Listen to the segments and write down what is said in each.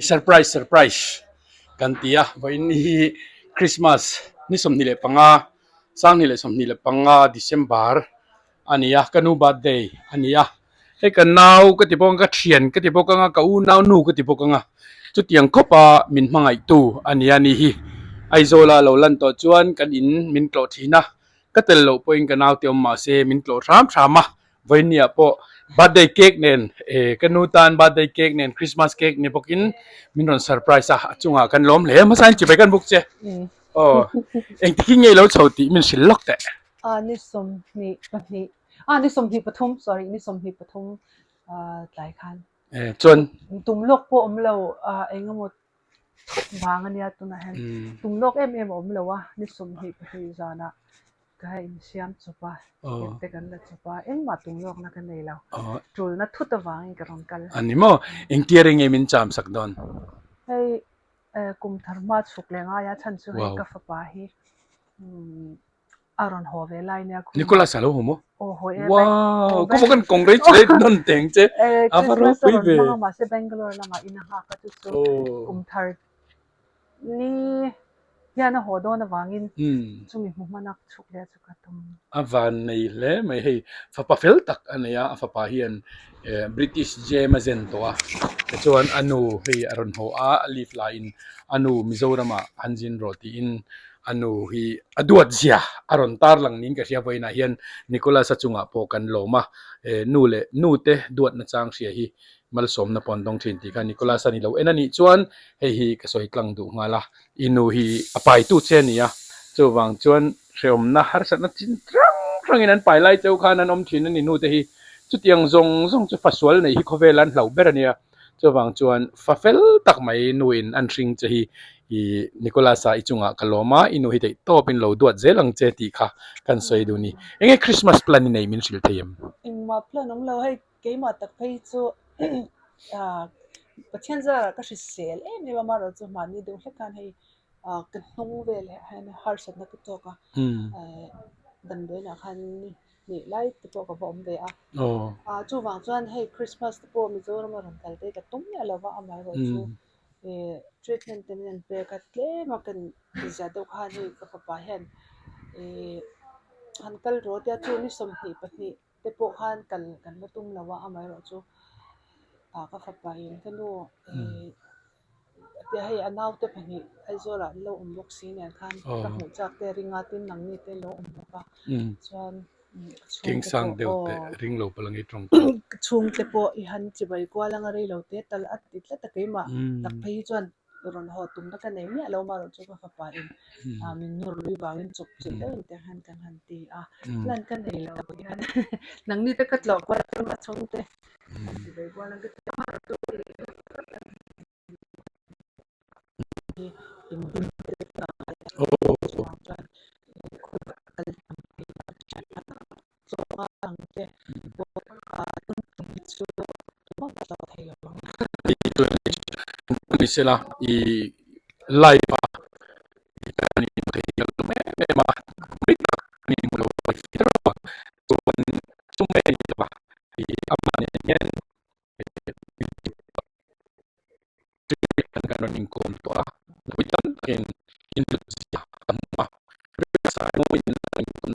surprise kan tia vai ni Christmas ni som ni le panga sang ni le som ni le panga December ania kanu birthday ania he kan nau ka ti bong ka thian ka ti bong ka u nau nu ka ti bong nga chu tiang khopa min mangai tu ania ni hi aizola lo lan to chuan kan in min tlo thina ka tel lo poin ka nau tiom ma se min tlo ram thama vai nia po birthday cake nen kanutan birthday cake nen Christmas cake ni bokin min ron surprise chunga kan lom le ma san chi be kan buk che oh eng ti nge lo choti min sil lok teนี่สมนี่ปฐมนี่สมนี่ปฐม sorry นี่สมนี่ปฐมหลายคันจนตุ่มโลกพวกเราเองก็หมดบางอันเนี้ยตัวนั้นตุ่มโลกเราว่านี่สมนี่ปฐมจานะก็ให้เสียมจุบะแต่กันละจุบะเอ็งมาตุ่มโลกนักกันเลยแล้วจูนนัททุตวางกันรอนกันอันนี้มั้งเอ็งเทียร์เองมินจามสักดอนให้กุมธรรมะสุกเลงายะฉันช่วยกับฟ้าปาฮีอารอนฮอเวลายเนี่ยนิโคลัสฮัลโหลโฮโมโอ้โหว้าวก็บอกกันคงได้เจอนั่นเต็งเจอาฟารุคุยเบมาเซเบงกลอร์ละมาอินะฮะก็จุดกุมธรนี่ยานะหัวโดนวางินจุมีมุมันนักชุกเลี้ยจุกตุมอาวันนี้แหละไม่ให้ฟ้าปาเฟลตักอันนี้ฟ้าปาเฮียนบริติชเจมาเซนตัวแต่ส่วนอนุให้อารอนฮอลีฟไลน์อนุมิโซรามาฮันจินโรตีอินอนุฮีอดวดเสียอารอนตาร์หลังนี้ก็เสียไปนะเฮียนนิโคลัสจุงะโปกันโลมานูเตดวดนะจางเสียฮีมาลสมนะปอนตองทินตีกันนิโคลัสนี่เรานันนี่ชวนให้ฮีก็สวยกลางดูงาละอินูฮีอภัยตู้เชนี่อ่ะจูวังชวนเชื่อมนะฮาร์สันนัดจินตรังอินันไปไล่เจ้าข้านันอมทินนั่นนี่นูเตฮีจุดยังทรงจะฟัสวลในฮิโคเวลันเหล่าเบรเนียจูวังชวนฟ้าเฟลตักไม่นูอินอันชิงจะฮีนิโคลัสอิจุงะกะโลมาอินุฮิเตโตเป็นโลดวดเจลังเจติค่ะกันสวยดูนี่เอ็งคริสต์มาสพลานินในมินสิลเทียมเอ็งมาพลาน้องเราให้เกี่ยมาตักไปจู่ประเทศจะก็是เซลนี่ว่ามาเราจะมานี่ดูแค่การให้กันนุ่งเวลให้ฮาร์สันนักตัวก็ดันด้วยนะคันนี่ไล่ตัวกับบอมเบียจู่วางจวนให้คริสต์มาสตัวมิโซรามารันกันเตะกับตุ้มเนี่ยเราว่าอะไรเราจู่treatment temen pe katle makan jado khani ka pa hen han kal ro tia chu ni som hi pahni te po khan kan matum lawa amai ro chu ka fa pa in kanu te hai anau te phani ai zora lo umbok sin an khan ka hu chak te ringa tin nang ni te lo umboka chuan king sang deu te ring lo palangi trong chung te po I han chi bai kwa lang ari lo te tal at ti tla ta kai ma tak phei chuan ron ho tum na kan nei mi lo ma ro chu ka fa in min nur lui bangin chuk chi te te han kan han ti plan kan nei lo han nang ni te kat lo kwa ma chung te chi bai kwa lang ka ma tu Misalnya I live ini kalau memang mereka ini mulai kita cuma ini apa I amannya kan kan ingkon to tapi kan Indonesia semua saya mau ingkon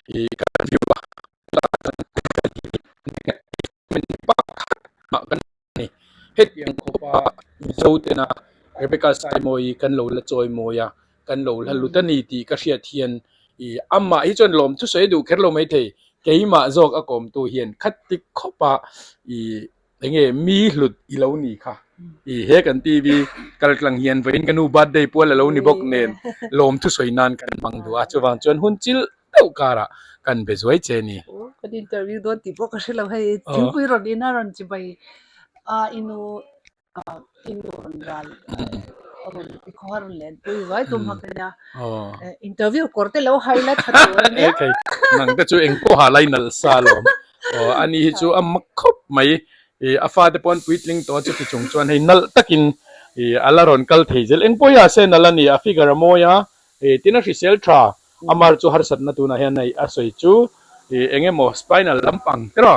itu kan juga makan nih het yang kopa mizo tena Rebecca SAIMAWII kan lo la choi moya kan lo la lutani ti ka hria thian I amma hi chon lom chu soi du kherlo mai thei keima jok akom tu hian khatik khopa I enge mi hlut I lo ni kha I he kan TV kalklang hian vein kanu birthday pol lo ni bok nen lom chu soi nan kan mang du a chuwang chon hun chil tau kara kan bezoi che ni kan interview don ti bok ka selo hai timpui ron ina ron chi bai inu ral ron ikhar len pui wai tum hakanya interview korte lo highlight hatu ne okay nang ta chu eng ko halai nal salom ani hi chu amakhop mai afa te pon puitling to chu chung chuan hei nal takin alaron kal theizel eng poya se nalani a figure moya tina risel tra amar chu har sat na tu na hian nei a soi chu enge mo spinal lampang tro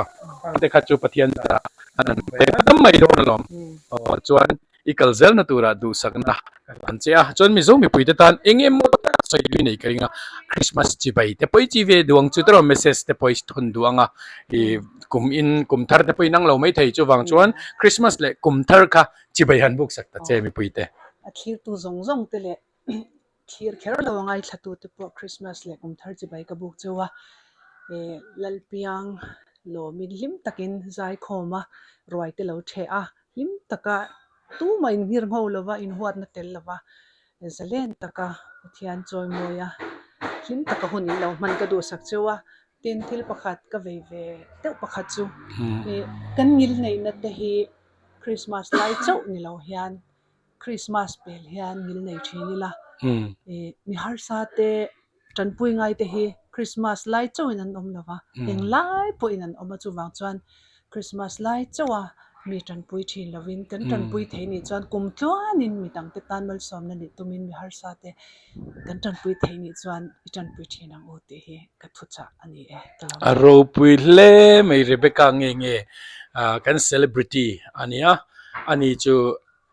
te kha chu pathian da อันนั้นก็ไม่โดนหรอกจวนอีกเซลนัตัวดูสักนะอันเจ้าจวนมิซูมีปุยเตตันเองหมดใส่ดูนี่ก็ยังคริสต์มาสจีบไปแต่พอจีเวดวงจุดเราเมสเซสแต่พอทนดวงกุมทาร์แต่พอนั่งเราไม่ถ่ายจูวังจวนคริสต์มาสเลยกุมทาร์ค่ะจีบยันบุกสักแต่เจ้ามีปุยเตคิดตัวซงเตเลยคิดแค่เราไงถ้าตัวพอคริสต์มาสเลยกุมทาร์จีบกับบุกจูวะลัลปียงโลมีลิมตักินใจคอมารวยเตลเราเชอะลิมตักะตู้มาอินฮิร์มเอาลวะอินหัวนัดเตลลวะเซเลนตักะที่อันจอยมวยะลิมตักะหุ่นเรามันก็ดูสักจูวะตินทิลประคัดก็เวเตอประคัดจูกันยิลในนัดเตฮีคริสต์มาสไลท์จูนี่เราเฮียนคริสต์มาสเปลเฮียนยิลในชีนี่ละมีฮาร์ซาเตจันปุยไงเตฮีคริสต์มาสไลท์จูนันอมลวะยังไลท์ปุยนันอมมาจูวังจวนคริสต์มาสไลท์จูวะมีจันปุยชีลวินกันจันปุยเทนี่จวนกุมตัวนินมีตั้งแต่ตันมัลสอมนั่นนี่ตุมินมีฮาร์ซาเตกันจันปุยเทนี่จวนจันปุยชีนังโอเตฮีกัดทุจอันนี้อารมณ์ปุยเล่ไม่เรเบคเงกัน celebrity อันนี้จู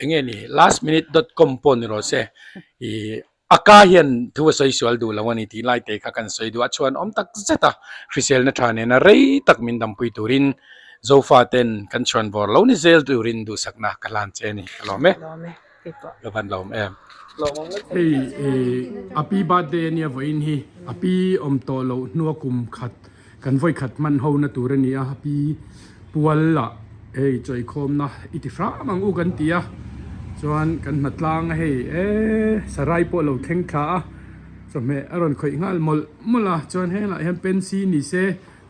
เงี้ยนี่ lastminute.com ปนเราเซ่อาการเห็นทัวร์สวยๆดูแล้ววันนี้ที่ไล่เตะกันสวยดูชวนตักเจต้าคริสเซลนัทานเนี่ยนะเรย์ตักมินดำปุยตูรินโซฟาเต็นกันชวนบอลเรานี่เซลตูรินดูสักนะกันลานเจนี่ลองไหมก็พันลองเฮ้ยอภิบาเดเนี่ยวันนี้อภิโตเรานัวกุมขัดกันไว้ขัดมันเฮานะตูรินนี่อภิปัวละจอยคมนะอิติฟรามังอุกันตีจวนกันมัดลางให้สลายพวกเราแข่งขาจนแม่อรอนคอยงาลมละจวนให้ละเห็นเป็นซีนี่เซ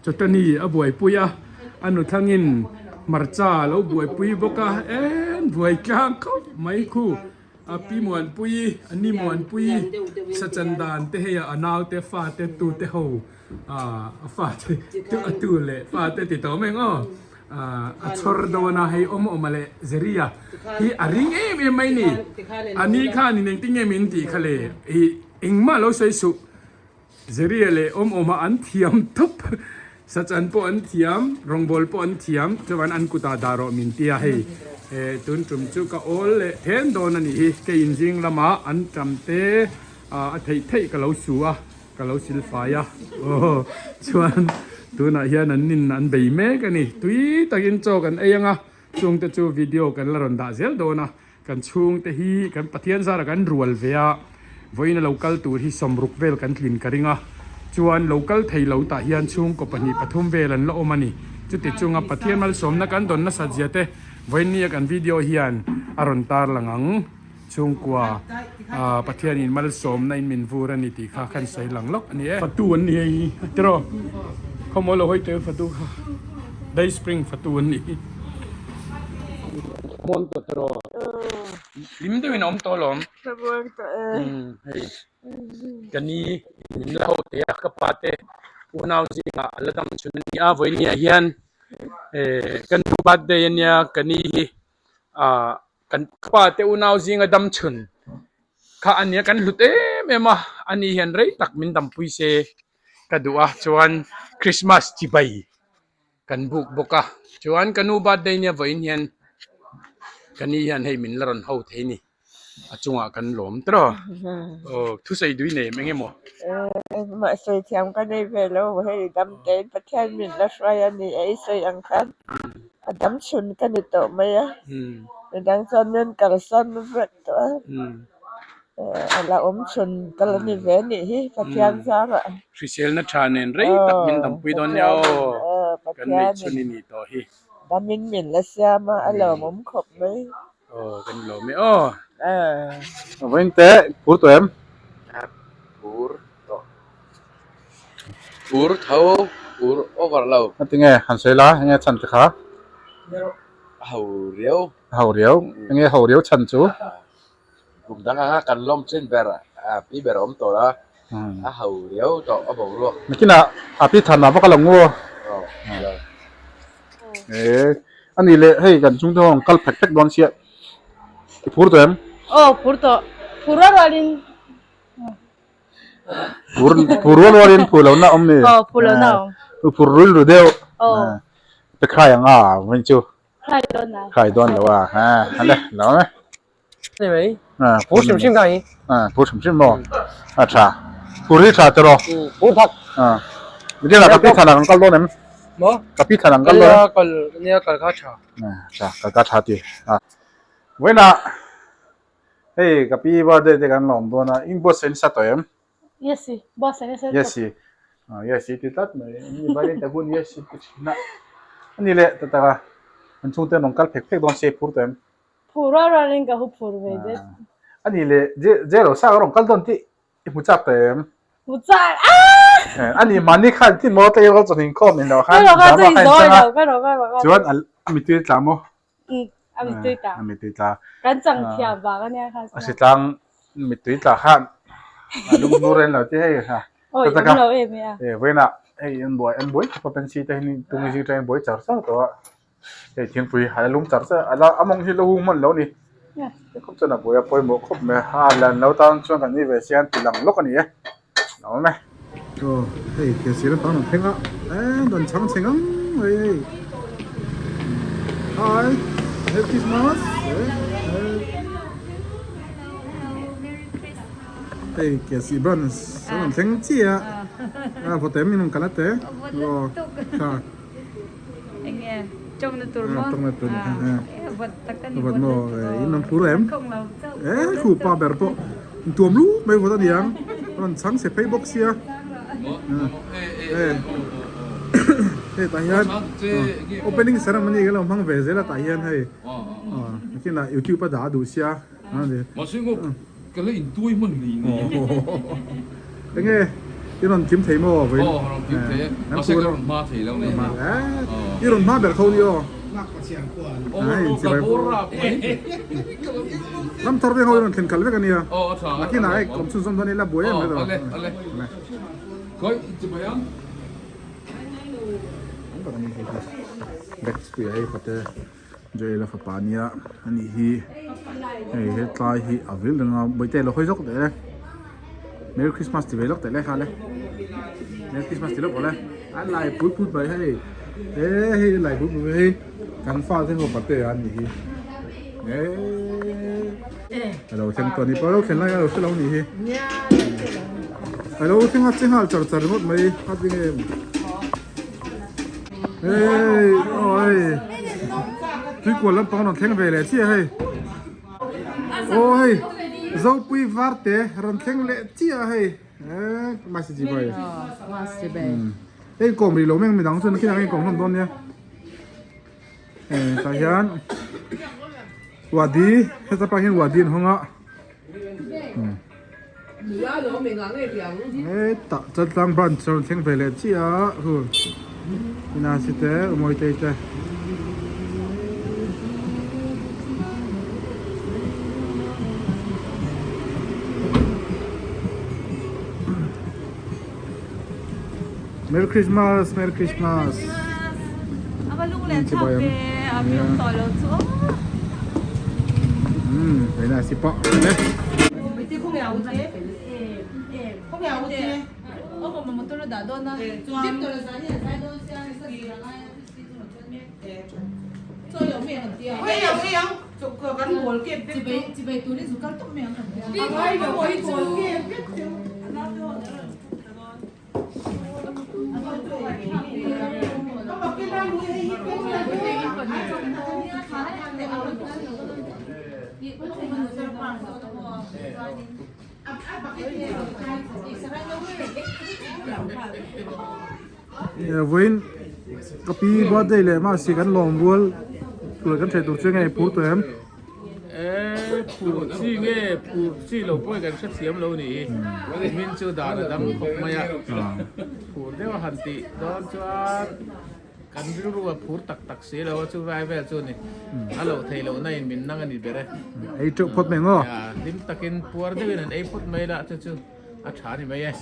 จตนี่อบวยปุยอันนู้ทั้งอินมาร์จ้าแล้วบวยปุยบอกบวยกลางเขาไม่คู่ปีมวนปุยอันนี้มวนปุยสัจจันดานเตะยานาวเตะฟ้าเตะตูเตะหูฟ้าเตะตูเละฟ้าเตะติดต่อไม่งชอร์ดวนาให้อมเลเซรียฮีอาริงไม่นี่อันนี้ข้านี่นึงติ้งมินตีทะเลอิงมาเราใส่สุเซรียเลยมาอันเทียมทุบสัจอันปอันเทียมรองบอลปอันเทียมจวนอันกุตาดารอมินตีให้ตุนจุมจุกโอลเทนโดนันนี่เกยินจิงละมาอันจำเตเทยกับเราสัวกับเราสิลฟายชวนตัวน่ะเฮียนั่นนินอันเบย์เมกันนี่ตุยตะกินโจกันยังช่วงตะจูวิดีโอกันละรอนดาเซลโดนะกันช่วงตะฮีกันปะเทียนซาระกันรัวลเวียวันนี้ local ตัวที่สมรุกเวลกันลินกันริงจวน local ไทยเราตะเฮียนช่วงกับปนิปฐุมเวลันละอมันนี่จุดติดช่วงปะเทียนมาสมนักกันดนนัสเจียเตวันนี้กันวิดีโอเฮียนอารอนตาร์ลังช่วงกว่าปะเทียนินมาสมในมินฟูรันิติข้าขันใส่หลังล็อกอันนี้ประตูอันนี้เจอเขาโมโลให้เจอประตูได้สปริงประตูนี้มอนตัวตรอลิมตัวน้องตัวหลอมกันนี้เราเตียกับปาเต้วันเอาสิงห์ละตั้มชุนนี้วันนี้เฮียนกันทุบาเดียนกันนี้กันปาเต้วันเอาสิงห์ตั้มชุนข้าอันนี้กันลุเต้เมื่อมาอันนี้เห็นไรตักมินตั้มปุยเซkedua cuan Christmas cibai kan buka cuan kanu badai nya voin hian kani hian hei min laron ho theini achunga kan lom tro thu sei dui ne mengemo ma sei thiam ka nei velo hei dam ten pathian min la hraya ni ei sei ang khan adam chun ka ni to maya dang son men kalsan vet to ala chun kalani ve ni hi pathian sa ra Crisel na chanen rei tak min dam pui don yo kan nei chuni ni to hi damin min la sia ma alo mom khop mai kan lo me wen te pur to em pur thau pur over lo tinge han sei la nge chan kha hau riau nge hau riau chan chu cùng đang cần lom trên bè pi bè ôm tổ đó hầu điếu tổ ở bầu luôn mikina api than na bakal ngo ani le hei kan chung thong kal phek phek don sia phur to em pura walin purul walin pulau na omni pulau na purul ru deu pe khai anga wen chu 开端来。开端了哇，好嘞，来没？那没，不什么干伊？不什么么？茶，不是茶的咯。不他。你那tapi tanang kalau nem? Mo? Tapi tanang kalau. Kalau ni kalau kaca. Kalau kaca ti. Wena. Hey, tapi birthday dengan London na, imbos sen satu em. Yes, boss ini saya. Yes, itu tat, ini balik tahun yes itu na. Ini le, tetapi, ancung tu nongkal pek don se pur tem. Pura orang enggak pur beda. Ini le, zero sa nongkal don ti, imucap tem. Mucak. Ini mani kan ti mau tayo ko jengin komen lo kan. Cuman amitu tamo. Amitu ta. Kan cang tiap kan ya kan. Asitang amitu ta kan. Alung nuren lo ti hey ha. Oh, yung lo ya. Wena, hey en boy, potensi teh ni tunggu teh boy charsa to. Thianpui halung charsa ala among hi lo man lo ni. Ya. Khop chana boy poi mo khop me halan lo tang chuan kan ni ve sian tilang lo kan ni. Lo me. Hey, ke sira pa no phenga. Don chang chengang. Hey. Hi. Merry Christmas. Hey, ke si bron. Salam theng chia. Fotem minum kalate. Ka. Anh trông là tụi nó Trông là tụi vật tất cả vật nó inam phu em. Khu pa berpo. Tuom lu mai vota diang. Ron sang se Facebook sia. Hey, tahian. Opening ceremony cái lòng phăng về thế là tahian hay. Khi là YouTube pa đã đủ sia. Mà suy ngô cái lấy tuổi mình lì Thế nghe. Cái ron kiếm thấy mò với. kiếm thế. Nó sẽ có ma thấy lâu này. Cái ron ma bẹt khâu đi ô. Năm thор với hồi thèn kalve cái này. Cái này cũng xuân xuân này là buổi em rồi. Coi chụp vậy không? Next week ay pate joy la fapania ani hi hey hetlai hi avil nga boite lo khoi jok de Merry Christmas ti velok te le khale Merry Christmas ti lo bole an lai put put bai hey hey lai put put hey kan fa theng ko pate ani hi hello theng to ni paro khen lai lo selo ni hi hello theng ha cheng hal char char ngot mai hat ding em hey ôi tuy của lâm phong nó thèn về lệ chia hay ôi dâu pui vart te ron thèn lệ chia hay mà gì vậy cái cổng bị lỗ mình đóng chân cái này cổng không tôn nha tại hiện wadi hết ta hiện wadi không ạ tạ chân tam ban ron thèn về lệ chia hừ Ina site umoy tete. Merry Christmas, Merry Christmas. Apa lu len chape, abi to lo chu. Đây là sipa. Ti không ya uti. Không ya uti. Ông mà tôi đã đón na. Tiếp tôi là sáng hiện tại tôi sẽ đi là ngay cho yếu miệng hẳn tiêu. Ôi yếu. Chụp cửa gắn bồn kia. Chị bày túi đi rủ cắt tóc miệng hẳn. Đi quay vào bồn kia. Với copy birthday lệ mà xí gắn lồng vuông rồi gắn chạy tổ chức ngày phút tụi em phụ chi nghe phụ chi lâu bôi gần sát xiêm lâu nỉ mình chưa đã là đâm khóc mày à phụ đeo hẳn tị đó cho căn cứ rồi phụ tắc tắc xí lâu chú vai về chú nỉ alo thầy lâu này mình năng anh đi về ấy chụp phốt mình ngô dim takin puar đi nên ấy phốt mày đã chú à chả thì mày ấy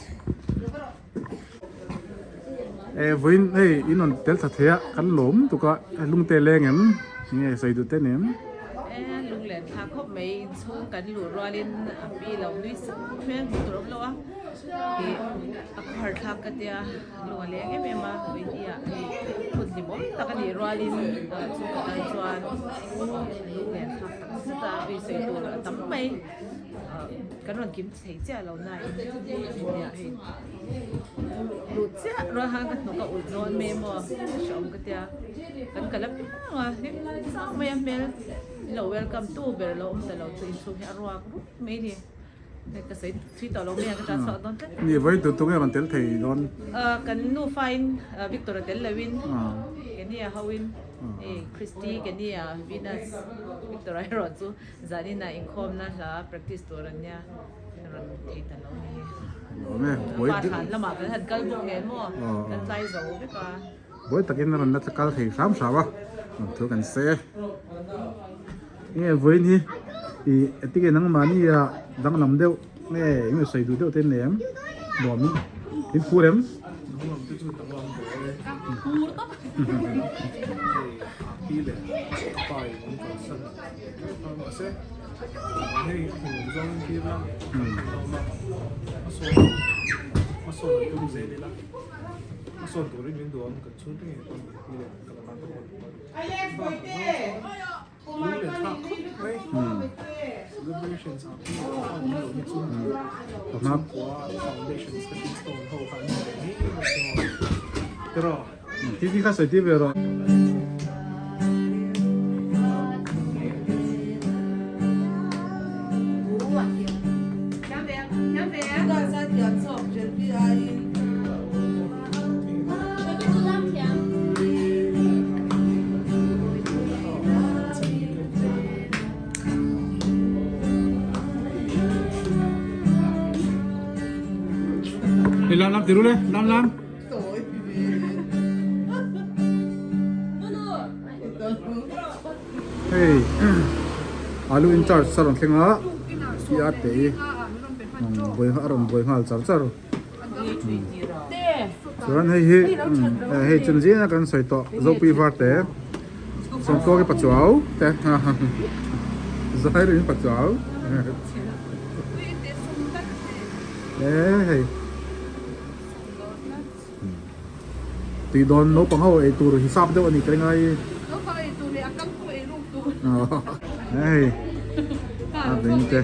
với in on tel thật thế cắn lốm tụi có lung tê lên em nghe xây được tên em ลุงแหลนค่ะครบไม่ชูกันหลุดรอเล่นปีเราด้วยแม่ตัวเราอ่ะที่อักขระทักกันเดียลุงเลี้ยงแม่มาไปเดียคนที่บอกตะกันนี่รอเล่นชูกันจวนลุงแหลนค่ะสุดท้ายไปใส่ตัวตั้มไม่กันวันกิมใช้เจ้าเราหน่ายเนี่ยเห็นหลุดเจ้ารอหางกันหนูก็อุดร้อนเมย์มัวชมกันเดียกันกันแล้วว่าเนี่ยสาวไม่เมย์เรา welcome to เบลเราแต่เราจะอินโทรให้รัวไม่ดีเนี่ยก็ใส่ที่ต่อเราเมียก็จะสอนตอนนั้นนี่ไว้ตัวตัวกันเตลไทยโดนกันนูไฟน์วิกตอเรียเตลเลวินกันนี่ฮาวินคริสตี้กันนี่วินัสวิกตอเรียรอดซูจานี่น่ะอินคอมนะละ practice ตัวเนี่ยเราที่ต่อเราเนี่ยว่าทานละหมาดกันทันกันบุกเงินมั่วกันใจโซ่ไปป่ะบ่ตะกินรันนัดกันไทย3 สาวะตัวกันเซ่เนี่ยไว้นี่อีที่กันนั่งมานี่ดังลำเดียวเนี่ยยังใส่ดูเดียวเต็มเลยบ่มีกินฟูเร็มพี่เลยไปมันก็สั่นมาเซ่ให้ผมจองที่ละมาส่งตัวนี้เลยละมาส่งตัวนี้เป็นตัวมันก็ชุดนี้ตัวนี้เลยกระมังตัวนี้ไอ้เล็กไปเต้ลุงเดือดทักเฮ้ยcelebrations อ่ะที่เราอยู่ในซุ้มครับว่า foundation stepping stone เขาขายนี่แต่รอที่เขาใส่ที่เวลาลำติรู้เลยลำเฮ้ยอาลูอินชาร์จสารพัดละที่อาเตยบอยฮารุนบอยฮาลจาร์จาร์ส่วนเฮ้ยจุนจีน่ะกันใส่ต่อโจปีฟาร์เตส่งตัวกับปัจจุบันแต่จะให้เรื่องปัจจุบันเฮ้ยตีโดนนกปังเขาไอตัวหิซับเดี๋ยวอันนี้เป็นไงนกเขาไอตัวเลยอากังตัวไอลูกตัวเฮ้ยอะไรนี่เจ้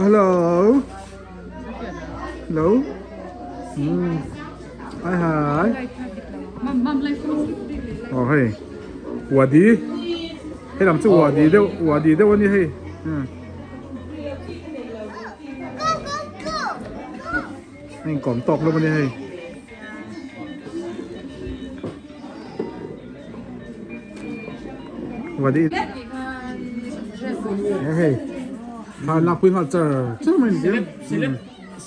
ฮัลโหลฮัลโหลhiมัมไลฟ์โอ้เฮ้ยวัดดีให้ทำชื่อวัดดีเดี๋ยววันนี้เฮ้ยนี่ก่อนตกแล้ววันนี้เฮ้ยวัสดีเฮ้ยผ่านนักพิมพ์เจอมันเยอะ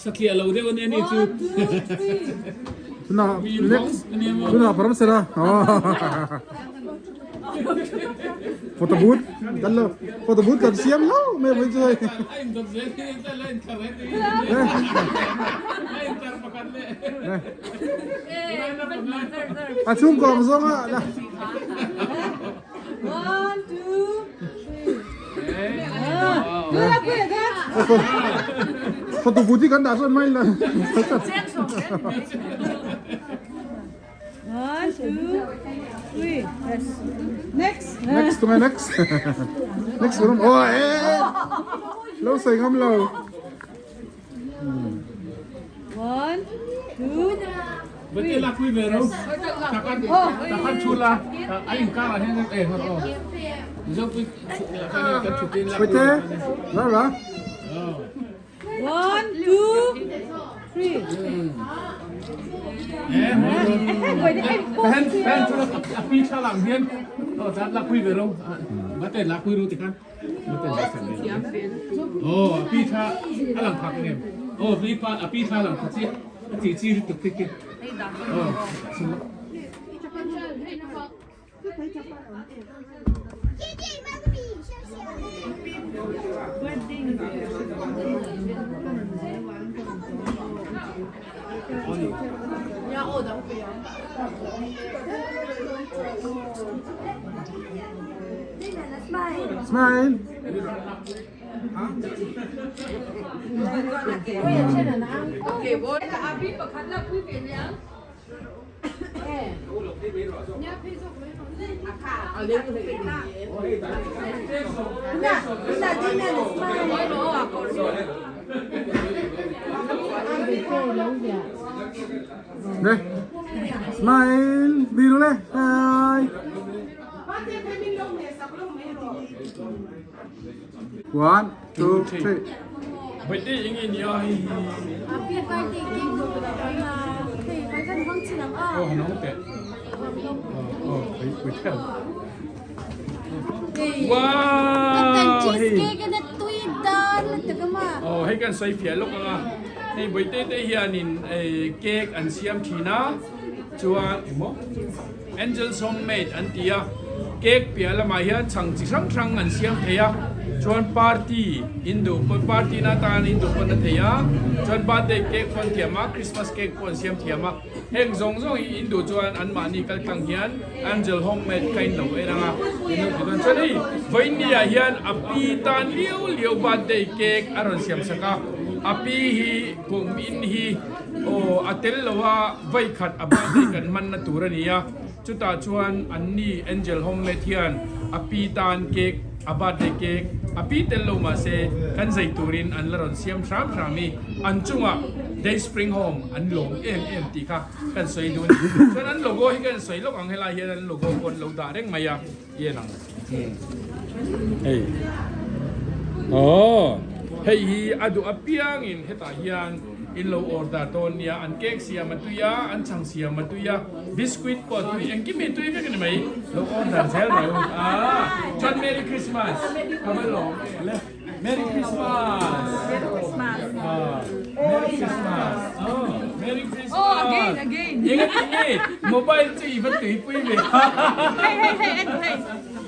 สักเกียร์เราเดี๋ยววันนี้นี่คือน่าเล็กน่าพร้อมเสร็จแล้วโฟโต้บูธกันเลยโฟโต้บูธกันเสียมแล้วไม่ไปเจออาชุ่มกองซองอ่ะนะ1 2 foto budi kan dah son main lah 1 2 3 next to my next room oh lâu say ngâm lâu 1 2 betul lah kui baru takkan chula aing kara hendak haro jom kui kan cutin lah betul lah 1 2 3 pen chula api chalang hian oh zat lah kui baru betul lah kui ruti kan betul oh api cha alang phak ni oh api cha alang phak chỉ được cái smile เด้ smile ดีดูเลยบาย 1 2 3 ไม่ได้ยังไงเนี่ย Happy birthday, King Dora. Hey, I can function ang โอ้น้องเป็ดโอ้ไปเที่ยวว้าว cheesecake and a tweed dan. Tagama. โอ้ให้กันใส่เผียลูกอ่ะให้ใบเต้เฮียนินเค้กอันเสียมทีนะจวนAngels Homemade อันเดียเค้กเปียละมาเฮียช่างจิช่างอันเสียมเทียชวนปาร์ตี้อินโดปาร์ตี้นาตาลอินโดคนเทียชวนบาร์เดย์เค้กคนเทียมาคริสต์มาสเค้กคนเสียมเทียมาเฮงซงอินโดชวนอันมานี่กัลกังเฮียน Angel Homemade ใครหนูเองนะอินโดชวนชวนให้ไว้เนี่ยเฮียนอปีตานเลี้ยวบาร์เดย์เค้กอารมณ์เสียมสักอปีฮีกุมอินฮีโออัตเตลลว่าไว้ขัดอบาร์เดย์กันมันนัตุรนียจุดตาชวนอันนี้ Angel Homemade เฮียนอปีตานเค้กอบาร์เดย์เค้กอปีเตลโลมาเซกันใจตูรินอันละรอนเสียมสามมีอันจุงอ่ะ Day Spring Home อันหลงตีค่ะกันสวยดูฉะนั้นโลโก้ให้กันสวยลูกอังเฮลาเฮียนโลโก้คนโลดาเร่งมายาเยี่ยนังเฮ้ยโอ้เฮ้ยอดูอภิยังอินเฮตาเฮียนอินโลออร์ดาโตเนียอันเค้กเสียมาตุยาอันช่างเสียมาตุยาบิสกิตปอตุยอันกิมตุยเป็นกันไหมโลออร์ดาเซลเราจอนเมรี่คริสต์มาสทำไมหลงเลยMerry Christmas! Merry Christmas! Merry Christmas! Merry Christmas! Oh, again! Ingat! Mobile to even to ipui me. Hey!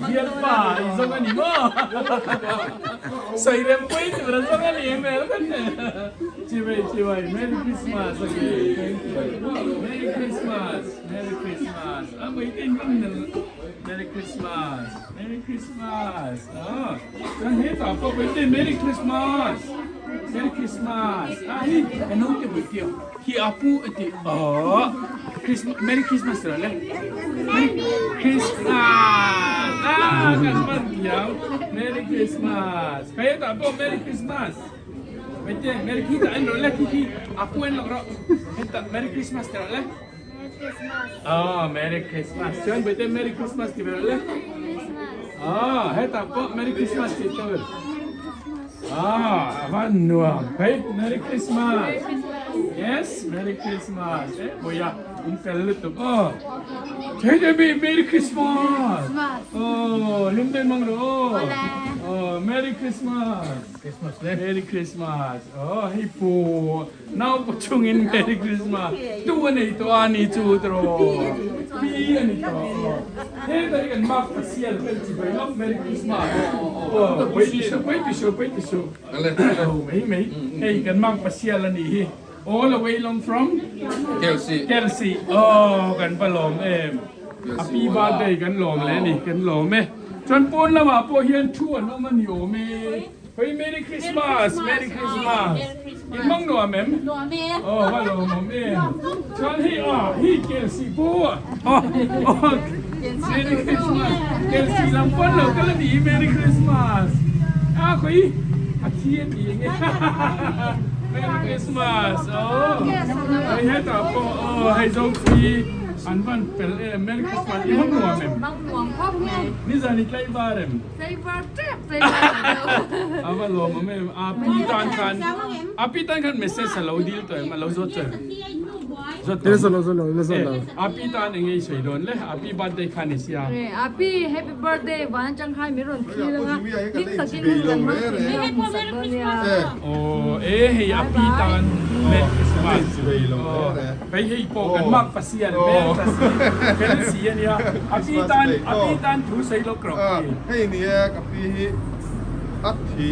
Biar pa, isang ani mo. Siren po ito, isang ani meron kan. Chiway, Merry Christmas again. Thank you. Merry Christmas! Merry Christmas! Waitin ka na. Merry Christmas! Merry Christmas! Kan hita po, waitin. Merry Christmas! Merry Christmas! Anong tiyo? Hi apu iti. Christmas, Merry Christmas rale. Merry Christmas! Kasman diyaw. Merry Christmas! Kaya ta po, Merry Christmas! Waitin, Merry kita ano le kiki. Apu en lo. Hita, Merry Christmas rale. Merry Christmas. John, waitin, Merry Christmas ti rale. Hita po, Merry Christmas ti to. Avanua. Hey, Merry Christmas. Yes, Merry Christmas. Boya, infellut to. Hey, Merry Christmas. Lumden mangro. Merry Christmas. Christmas, Merry Christmas. Hey po. Now po chungin Merry Christmas. Tuwan ito ani chutro. Pi ani to. Hey, dari kan mak pasial Merry Christmas. Wait to show. Hey, kan mak pasial ani. All the way long from Kelsey. Kan palom Happy birthday kan lom le ni kan lom Chon pon la ma po hian thu an man yo me. Hey, Merry Christmas. Merry Christmas. Imang no mem. Hello mom Chon he Kelsey po. Merry Christmas. Kelsey lam pon lo kala ni Merry Christmas. Khoi a thien ni nge. Merry Christmas. Hey heta po. Hey zong fi an van pel Merry Christmas imang no mem. Ni zani klai barem. Ava lo mame apitan kan message sa lo deal to ma lo zot chen. Zalo. Apitan engei sei don le happy birthday kan ni sia. Happy happy birthday wan chang khai miron khila nga king takin kan ma Merry Christmas Hey apitan Merry Christmas. Hey po kan mak pasian Merry pasian ya. Apitan thu sei lo krok. Hey ni kapi athi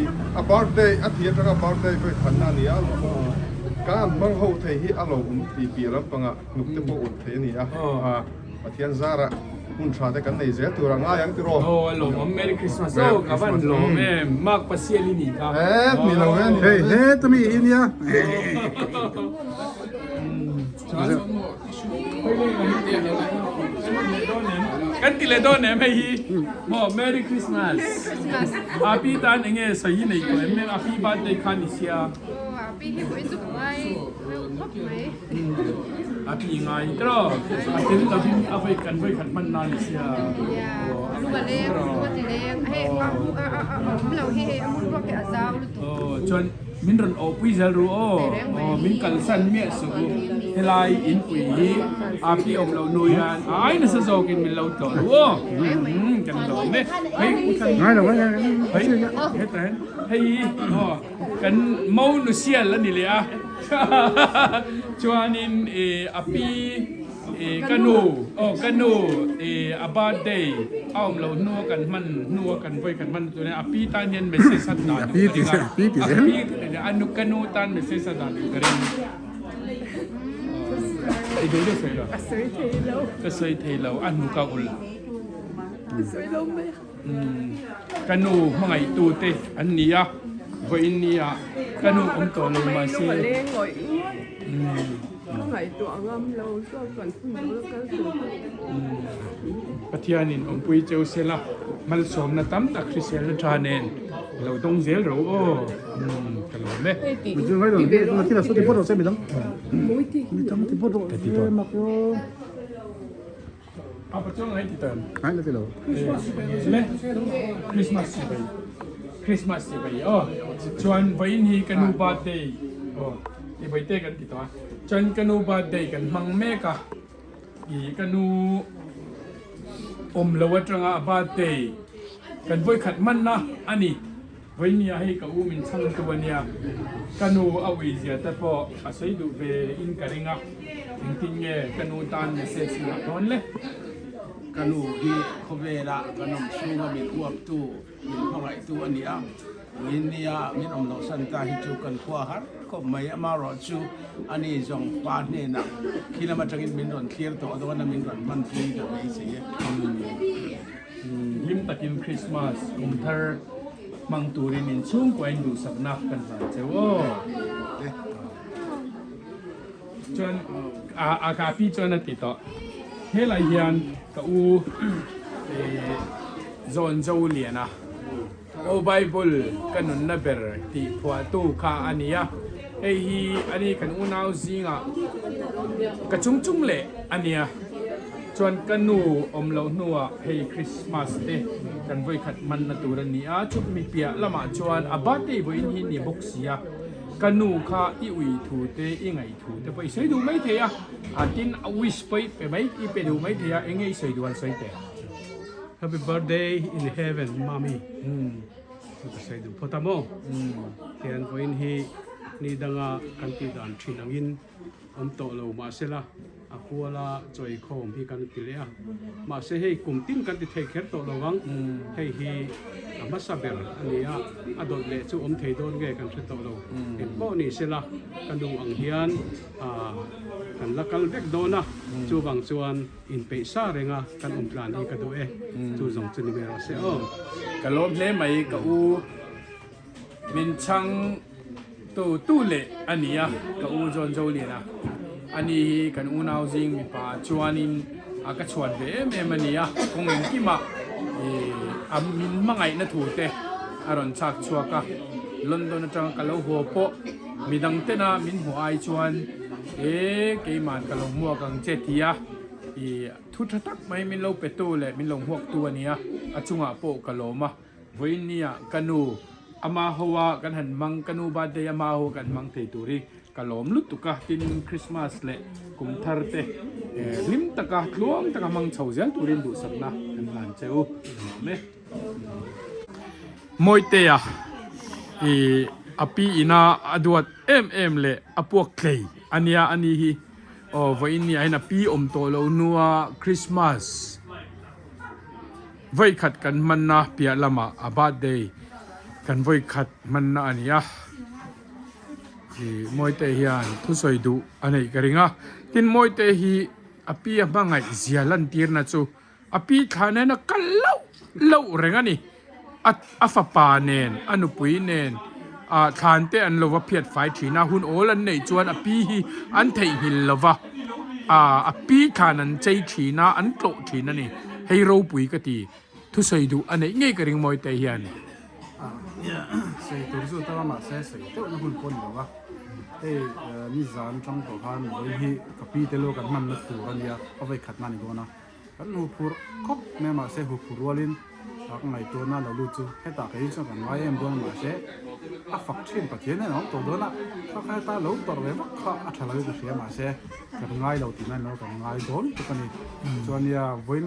birthday athi tra birthday ko thanna ni a kan mang ho thei hi alo ti pi ram panga nuk te po un the ni a pathian zara hun tra te kan nei zel tura nga yang tiro oh lo Merry Christmas oh kawan lo mak pasiali ni ka mi lo ven Hey, hey, tami inia. kan tile don em hi mo Merry Christmas api tan enge sahi nei ko em api birthday khan isia api hi boi chu ngai khop mai api ngai tro atin tabin afai kan voi khat man na isia ya lu ga le lu ti le he lo hi he amun ro ke azau lu oh chon min ron o pui zal ru o min kalsan mi su helai in pui hi api om lo nuyan ai na sa zokin min lo to o kan lo me hei kan Ngay đâu, ngay. hei hết rồi hei kan mau nu sial la ni le a chuanin api kanu kanu about day aum lo nu kan voi kan man tu ne api tan yen message sat na Api ti se. api anu kanu tan message sat na karen ai do le sai la ka sai thei lo anu ka ul kanu mangai tu te an nia voi nia kanu om to lo ma se ngày tuổi ngâm lâu sao còn không nhớ cái tuổi pathianin om pui cheu sela mal som na tam tak chrisel thanen lo tong zel ro o kan lo me Mình chưa nói rồi, nó khi là số tiền bút rồi xem mình đóng. Mình đóng tiền bút rồi. Mặc vô. apa chong ai ti tan Hai là tiền đâu. le Christmas si bai chuan vai ni kanu birthday i bai te kan ti to chuan kanu birthday kan mang me ka i kanu om lawatanga birthday kan voi khat man na ani vai ni ai ka u min chang tu ania kanu awi zia ta po asai du ve in karinga ting nge kanu tan ne se si na ton le kanu hi khovela kanom sunga min uap tu min pangai tu ania min nia min om no santa hi chu kan khwa har ko mai ama ro chu ani jong pa ne na khilama tangin min ron clear to adwa na min ron man pui da mai se lim takin Christmas kum thar mang turin in chung ko en du saknak kan sa chewo chon a ka pi chon ati to hela hian ka u zon zo liana o bible kanun na ber ti phwa tu kha ania ei hi ani kan u nau zinga ka chung chung le ania chuan kanu om lo nuwa hei Christmas te kan voi khat man na turan ni a chup mi pia lama chuan abate voin hi ni boxia kanu kha i ui thu te i ngai thu te pai sei du mai the a atin a wish pai pe mai i pe du mai the a engei sei du an sei te Happy birthday in heaven, mommy. Say do potamo. Tian ko in hi ni danga kanti dan thinangin to lo ma sela akuala joy khom hi kan tilea ma se hei kumtin kan ti thei kher to lo wang hei hi ama saber ania adot le chu thei don ge kan thre to lo en bo ni sela kan dung ang hian kan lakal vek dona chu wang chuan in pe sa renga kan plan hi ka do chu zong chu ni mero se kalom le mai ka u min chang tu le ania ka u zon zo le na ani kan u nau jing mi pa chuanin aka chuan ve me mania kong en ki ma am min mangai na thu te aron chak chuaka London atang kalo ho po midang te na min ho ai chuan ke man kalong mo kang chetia thu thatak mai min lo petu le min long huak tu ania achunga po kaloma voinia kanu ama hoa kan han mang kanu ba de ama ho kan mang thei turi kalom lut tuka tin Christmas le kum thar te lim taka tluang taka mang chhauzel turin du sakna kan lan cheu me moite ya api ina aduat em le apuak clay ania ani hi voinia ina pi om to lo nuwa Christmas voi khat kan manna pia lama about day kan voi khat manna ania moite hian thu soi du anei karinga tin moite hi apia bangai zialan tirna chu อปีฐานนั้นกันเล่าเรื่องนี้อัฟปาเนนอนุปุยเนนทานเตอันโลวะเพียดไฟทีน่าหุ่นโอลันในจวนอปีฮีอันเทหิลลวะอปีฐานันใจทีน่าอันโกรทีนั่นนี่ให้เราปุยกตีทุใส่ดูอันไหนง่ายกระดิ่งมอยเตยันใส่ตัวสุดแต่ว่ามาใส่ตัวนั่นหุ่นคนหรอวะนี่จานจังตัวพันเลยที่กับปีเตโลกันมันนัดตัวกันเนี่ยเอาไปขัดมันอีกนะกันหูพูดครบแม่มาใส่หูพูดวัวลินหากไงตัวนั้นเราดูจูให้ตาใครช่วยกันไว้เอ็มโดนมาใช้ฝักเช่นปัจเจนเนาะตัวโดนอ่ะเขาแค่ตาเราตัวเว็บเขาอัดอะไรก็เสียมาใช้กันไงเราตีนั่นเนาะกันไงโดนตัวนี้ส่วนเนี่ยวัน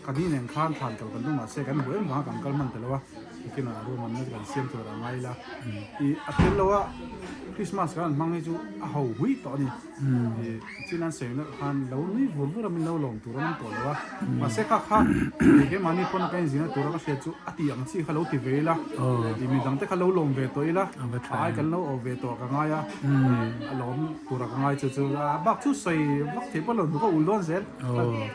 กันนี่เนี่ยข้ามผ่านกันดูมาใช้กันวันมากันกันมันแต่ละว่าที่น่ารู้มันนี่กันเสียมตัวไงล่ะอีอัดเราว่าคริสต์มาสกันมังให้จูเอาหุ่ยตอนนี้ที่นั่นเสียงนั้นฮันเรานี่วุ่นวุ่นเราลงตัวนั้นตัวละว่ามาเสกข้าเกี่ยมันนี่คนกันสินะตัวเราก็เสียจูอัติยังสิเขาเราตีเวล่ะที่มีตั้งแต่เขาเราลงเวตัวอีละไอ้กันเราเอาเวตัวกันไงอ่ะเราตัวกันไงจูบักชุดใส่บักเทปเราดูก็อุ่นร้อนเสร็จ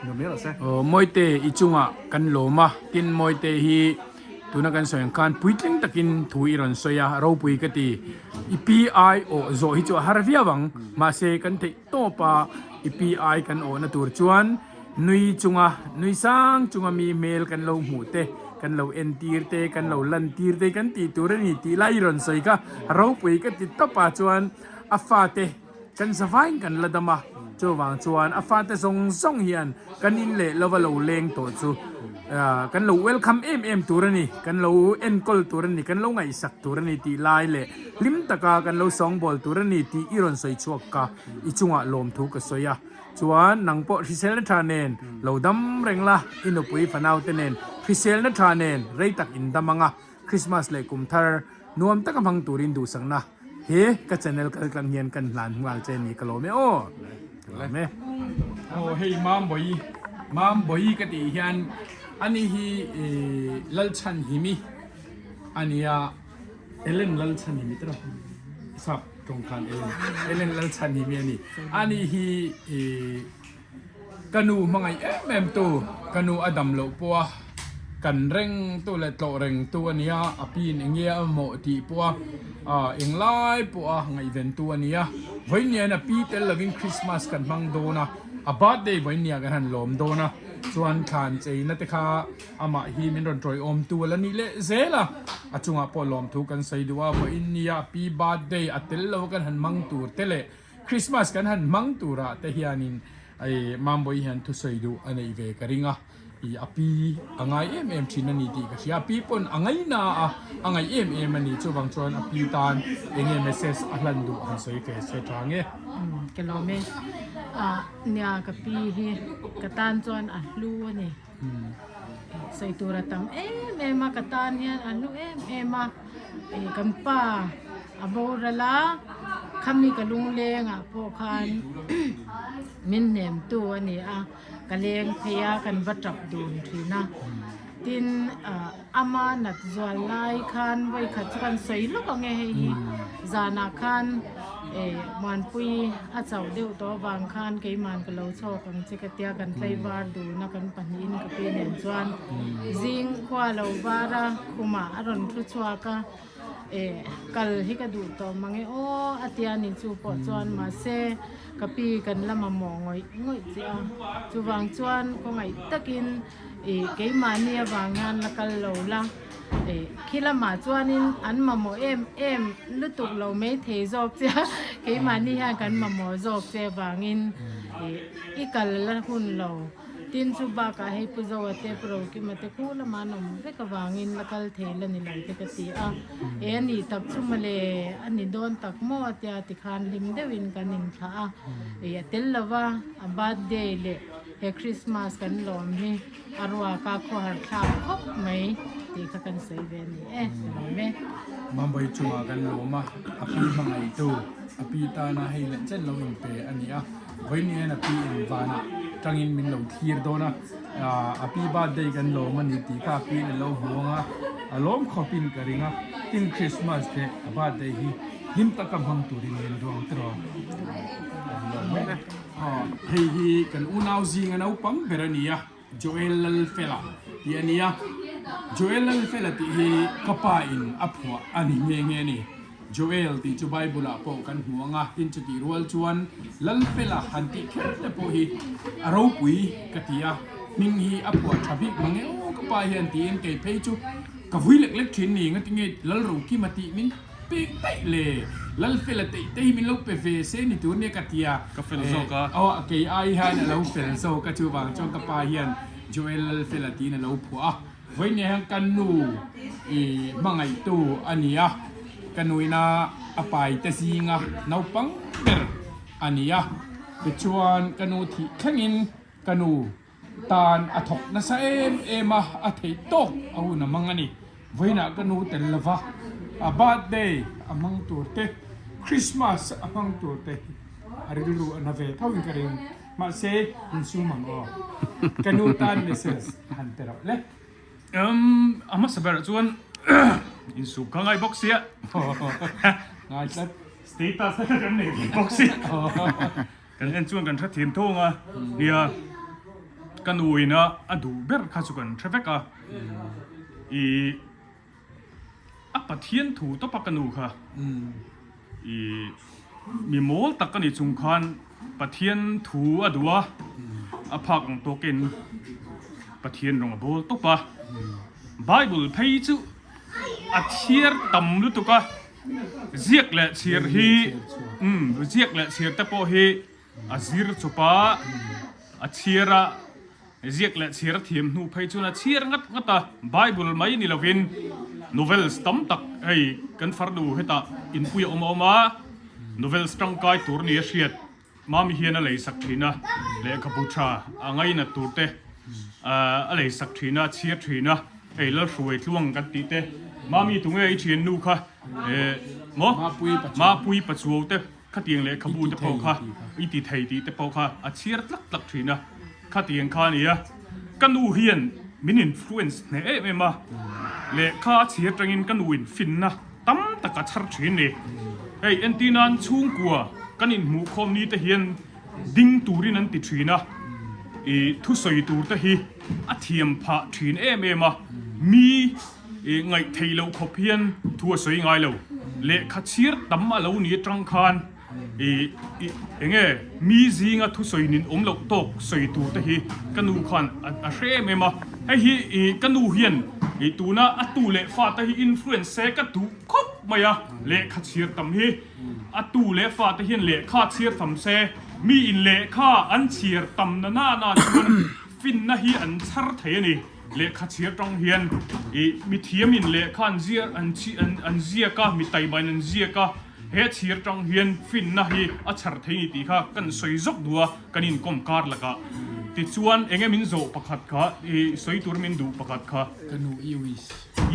ยังไม่ละเสร็จมอยเตอีจุงอ่ะกันโลมากินมอยเตฮีตัวนักการสอนการปุยทิ้งตะกินถุยรันสอยเราปุยกตีอีพีไอโอโซฮิจูฮาร์วิอาวังมาเซกันเทโตปาอีพีไอกันโอนาตัวจวนนุยจุงอ่ะนุยสังจุงอ่ะมีเมลกันเราหูเตกันเราเอ็นตีร์เตกันเราลันตีร์เตกันตีตัวนี้ตีไลรันสอยก็เราปุยกันติดตปาจวนอัฟฟาเตกันสบายกันละดมาจวงจวนอัฟฟาเตส่งเฮียนกันอินเล่เราว่าเราเลงตัวจูกันเราเวลคัมตัวนี้กันเราเอ็นกอลตัวนี้กันเราไงสักตัวนี้ตีไล่เล่ลิมตะกากันเราสองบอลตัวนี้ตีอีรอนสวยชัวกะอีจุงะลมทุกสวยจวนนังปอพิเศษนัทานเนนเราดำเร่งละอินโนปุยฟันเอาเตเนนพิเศษนัทานเนนเรตักอินดามังะคริสต์มาสเล่กุมทาร์นวมตะกพังตูรินดูสังนะเฮ้กัจเนลกันกลางเย็นกันหลานหัวเจนี่กะโลเมโอเลยไหมโอ้เฮ้ยมามบอยกติเฮียนอันนี้ฮีลัลชันฮิมิอันนี้เอเลนลัลชันฮิมิตระสับตรงกันเอเลนลัลชันฮิมิอันนี้ฮีกันูมังไงแม่มตัวกันูอดัมโลปัวกันเร่งตัวเล็ดเร่งตัวนี้อปีนเงี้ยโมตีปัวเอ็งไล่ปัวไงเวนตัวนี้วันนี้นะปีเตลวินคริสต์มาสกันบังโดนะบาร์เดย์วันนี้กันหันลมโดนะส่วนขานใจนั่นแต่ข้าอามาฮีมินรอนทรอยอมตัวแล้วนี่เละเซล่ะจุงอาพอลมทุกันใส่ดูว่าวันนี้ปีบาร์เดย์อัตเตลเรากันหันมังตัวเตเล่คริสต์มาสกันหันมังตัวระแต่เฮียนินไอ้มัมบอยหันทุใส่ดูอันนี้เวกริงอ่ะอีอปีอ่างไงชินันนี่ดีก็ชีอปีปนอ่างไงน่ะอ่างไงมันนี่จู่บางชวนอปีตานเองเมสเซสอัลลันดูอันใส่เฟสทางเงี้ยกันเราไม่เนี่ยกับปีเฮกระตานจวนลูนี่ใส่ตัวระตำมากระตานเนี่ยลูมากันป้าโบราณคำนี้กับลุงเลงพวกคันมินเนมตัวนี่กะเลงพยากันวัดจับดูนทีนะตินอามานัดจวนไลคันไว้ขัดกันใส่ลูกไงให้จานาคันมันปุยอาเจ้าเดียวตัวบางคันเกี่ยมันก็เราชอบกันเช็คเตียกันไล่บาร์ดูนักกันปันอินกับเป็นเนจวนจิงขวาเราบาระคุมาอรุณทุชวากะกัลฮิกดูตัวมังโออาทิตย์นี้จูปอจวนมาเซกับปีกันละมามองงอยเจ้าจูวางจวนก็ไงตะกินเกี่ยมันเนี่ยวางงานละกัลเราละคิดละมาจวนนี้อันมาโมลุตุกเราไม่เทจอกเจ้าเกี่ยมันนี่ฮะกันมาโมจอกเจ้าวางินอีกัลละหุ่นเราตินสุบากให้ปุจจวัตเตปรกิมัตคูละมานมเรกวางินละกัลเทลนิลัยเตกตีนี่ตักชุมเลอันนี้โดนตักโมตยาติคานลิมเดวินกันนิงท่าเตลละว่าบาดเดย์เลคริสต์มาสกันลมฮีอารวาคาขวาข้าวคบไหมตีขกันใส่เวนี่ไหมมันไปจัวกันโลมาอปีมังไอตัวอปีตานาให้เล่นเช่นเราอินเปอันนี้วันนี้นะปีอินวานะจังอินมินเราทีร์โดนะอปีบาดเดย์กันโลมันนี่ตีข้าปีนเราหัวงะล้อมขอปินกระริงตินคริสต์มาสเดย์บาดเดย์ฮีหิมตะกับบังตุรินเงินดวงตรอเฮ้ยกันอุณาวซิงกันเอาปังเบรนี Joel Fela hi ania Joel Fela ti hi kapa in apua ani nge ni Joel ti chu Bible a po kan huanga tin chu ti rual chuan lal Fela han ti kher po hi aro pui katia ming hi apua thabi mange o kapa hian ti en ke phei chu ka vui lek lek thin ni nga ti nge lal ro ki mati min pe tai le lal Fela te min lo pe ve se ni tu ne katia ka fel zo ka ke ai han lo fel zo ka chu wang chong kapa hian Joel Fela ti na lo phua voi ne hang kan nu i mangai tu ania kanuina apai te singa naupang ber ania bechuan kanu thi khangin kanu tan athok na sa ema athei tok au na mangani voina kanu tel lava a birthday among turte Christmas among turte ariru anave thawin karing ma se insumang o kanu tan message hantero le ama sabar chuan in su ka ngai box ya ngai chat status ka kan nei box kan en chuan kan tha thim thonga nia kan uina adu ber kha chu kan traffic a I apathian thu to pakanu kha I mi mol takani chung khan pathian thu adua aphak ang token pathian rong bol to pa Bible phei chu a thier tam lu tu ka ziak le thier hi ziak le thier ta po hi a zir chupa a thiera ziak le thier thiam nu phei chu na thier ngata Bible mai ni lovin novels tam tak ei kan fardu heta in pui oma novels tang kai tur ni hriat mami hian a lei sak thina le kapucha angai na turte a lei sak thina chiar thina ei la hruai tluang kan ti te mami tunge ei thian nu kha ma pui pachuo te khatiang le khabu te pau kha I ti thei ti te pau kha a chiar tlak thina khatiang kha nia kan u hian min influence ne e ma le kha chiar tangin kan u in finna tam taka char thin ni ei entinan chung kwa kan in mu khom ni te hian ding turin an ti thina I thu soi tur te hi a thiam pha thin ma mi ngai theilo khop hian thu soi ngai lo le khachir tam a lo ni tang khan enge mi zinga thu soi nin lo tok soi tur te hi kanu khan a hre ma hi kanu hian tuna atu le fa te hi influence se ka tu khop maya le khachir tam hi atu le fa te hian le kha chir tam se mi in le kha an chir tam na chun fin na hi an char thei ni le kha chir tong hian mi thiam in le khan zia an zia ka mi tai ban an zia ka he chir tong hian fin na hi a char thei ni ti kha kan soi zok duwa kanin kom kar laka ti chuan enge min zo pakhat kha soi tur min du pakhat kha kanu iwis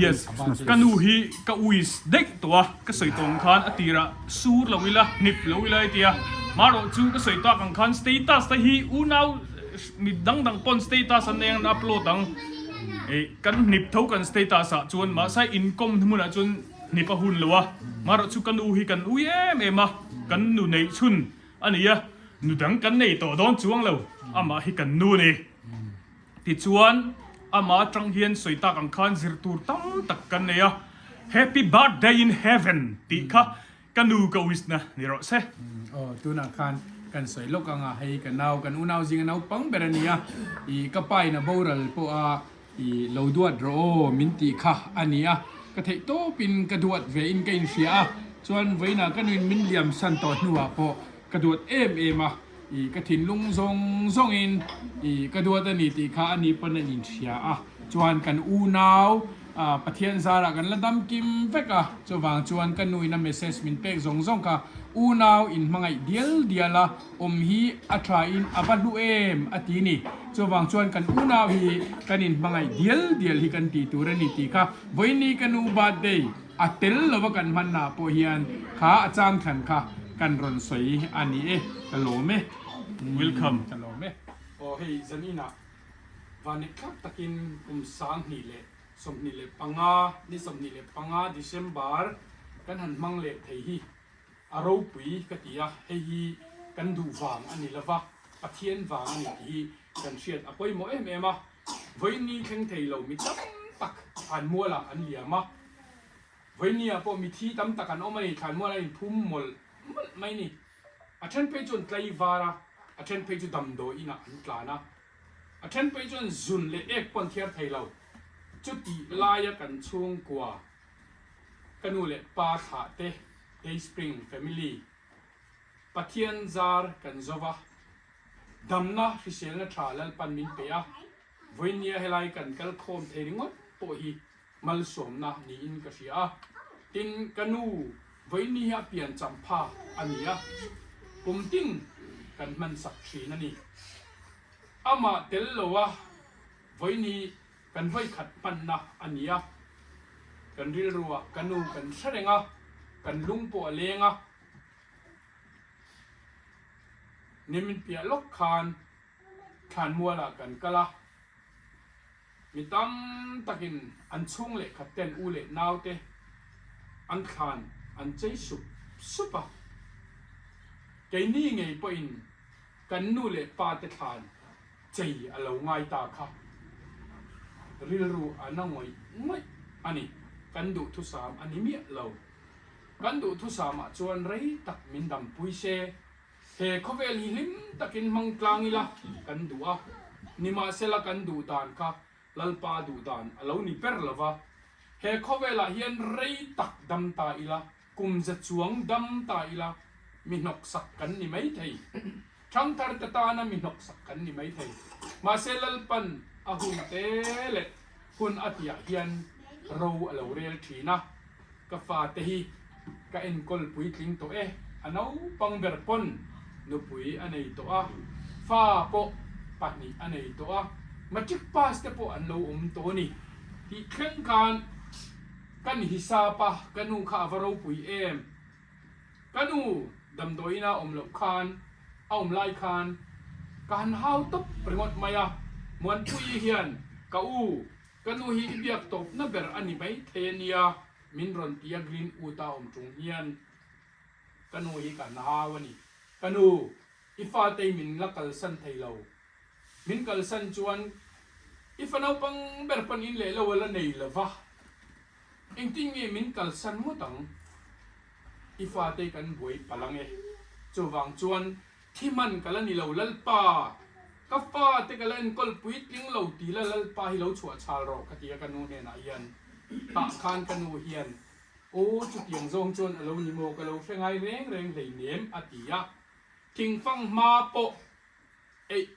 yes kanu hi ka uis dek towa ka soi tong khan atira sur lawila nip lawila tia maro chu ka soi ta kang khan status ta hi unau mi dang pon status an neng upload dang kan nip tho kan status a chuan ma sai income hmuna chun nipa hun lawa maro chu kan u hi kan u ema kan nu nei chun ania nu dang kan nei to don chuang lo ama hi kan nu ni ti chuan ama tang hian soita kang khan zir tur tam tak kan neya happy birthday in heaven ti kha kanu ka wisna ni ro se tu na khan kan soi lok anga hei kan nau kan unau jing nau pang berania I kapai na boral po a I loduat ro min ti kha ania ka thei to pin ka duat ve in ka in ria chuan veina kan win min liam san to nuwa po ka duat ema I ka thin lung zong in ka duat ani ti kha ani pan in ria chuan kan unau pathian zara kan ladam kim veka chawang chuan kan nuina message min pek zong ka unau in mangai diala hi atha in abalu atini chawang chuan kan unau hi kanin mangai dial hi kan ti turani ti kha voini kanu birthday atel lowa kan manna po hian kha achang khan kha kan ron soi ani kalome welcome kalome hei zanina vani khak takin sang ni le som ni le panga December kan han mang le thei hi aro pui katia hei kan du wang ani lava pathian wang ani hi กันเชียดอภัยโมเอ็มมาวันนี้แข่งไทยเรามีตั้มตักอันมัวละอันเหลี่ยมมาวันนี้พอมีที่ตั้มตักอันเอามาในฐานมัวอะไรพุ่มหมดไม่นี่อาจารย์ไปจนไกลวาระอาจารย์ไปจนดำโดอินะอันกลานะอาจารย์ไปจนจุนเล็กปนเทียร์ไทยเราจุดที่ลายกันช่วงกว่ากันนู่นเลยปาถาเตDay Spring Family ปะเทียนซาร์กันจวะดำนะที่เสียงนะชาลลปันมินเปียวันนี้ให้ไล่กันกัลโคมเทริงวะปะฮีมัลสมนะนี่อินกษีอาตินกันนู่วันนี้เปลี่ยนจำพาอันนี้กุมติ้งกันมันสักชีนั่นนี่อามาเตลโลวะวันนี้กันไว้ขัดมันนะอันนี้กันเรียรัวกันนู่กันแสดงกันลุงปวเลงนี่มันเปียลกคานมัวละกันกะละมีตั้มตะกินอันช่วงเล็กขัดเต้นอูเล็กนาวเตอันคานอันใจสุปะใจนี่ไงปอินกันนู่เล็กปาเตคานใจอะไรง่ายตาค่ะเรียรู้อันนั้นไม่อันนี้กันดูทุสามอันนี้เมียเรากันดูทุสามจวนไรตักมินดำปุยเช่เฮเขาเวลีลิมตักินมังกลางอีละกันดูนิมาเซละกันดูตานค่ะลัลปาดูตานเรานี่เปรละวะเฮเขาเวลาเฮียนไรตักดำตาอีละกุมจะจวงดำตาอีละมีนกสักกันนี่ไม่ไทยช่างทาร์ตตานะมีนกสักกันนี่ไม่ไทยมาเซลัลปันอาหุนเตเลหุนอัตยาเฮียนเราเราเรียลทีนะกฟ้าเตฮีก็เอ็นกอลปุยทิ้งตัวอันเอาปังเบอร์ปนนุปุยอันไหนตัวฟ้าโปปัดนี่อันไหนตัวมาจิกพาสเตปอันเราตัวนี่ที่เครื่องกันฮิซาปะกันนูข้าวเราปุยกันนูดำโดยนะหลบคานเอาไล่คานการหาวตบปริงดมายมวนปุยเฮียนกอูกันนูฮีเบียกตบนั่นเบอร์อันนี้ไม่เทนียมินรอนตียกรีนอูตาจงเฮียนกันนูฮีกันหาวันนี้กันนูอีฟ้าเตมินลักกัลสันไทยเรามินกัลสันจวนอีฟ้าเอาปังเบอร์ปันอินเล่เราวันละไหนละวะเองทิ้งมินกัลสันมุตังอีฟ้าเตกันบวยพลังจวงจวนที่มันกันละนี่เราลัลปากับฟ้าเตกันละอินกอลปุยทิ้งเราตีละลัลปาให้เราชัวชาโรกตีกันนูเนี่ยนะเฮียนตาคานกันนูเฮียนโอ้จุดยังทรงจวนเราหนิโมกันเราเฟงไงเร่งเลยเนียมอติยะทิ้งฟังมาโป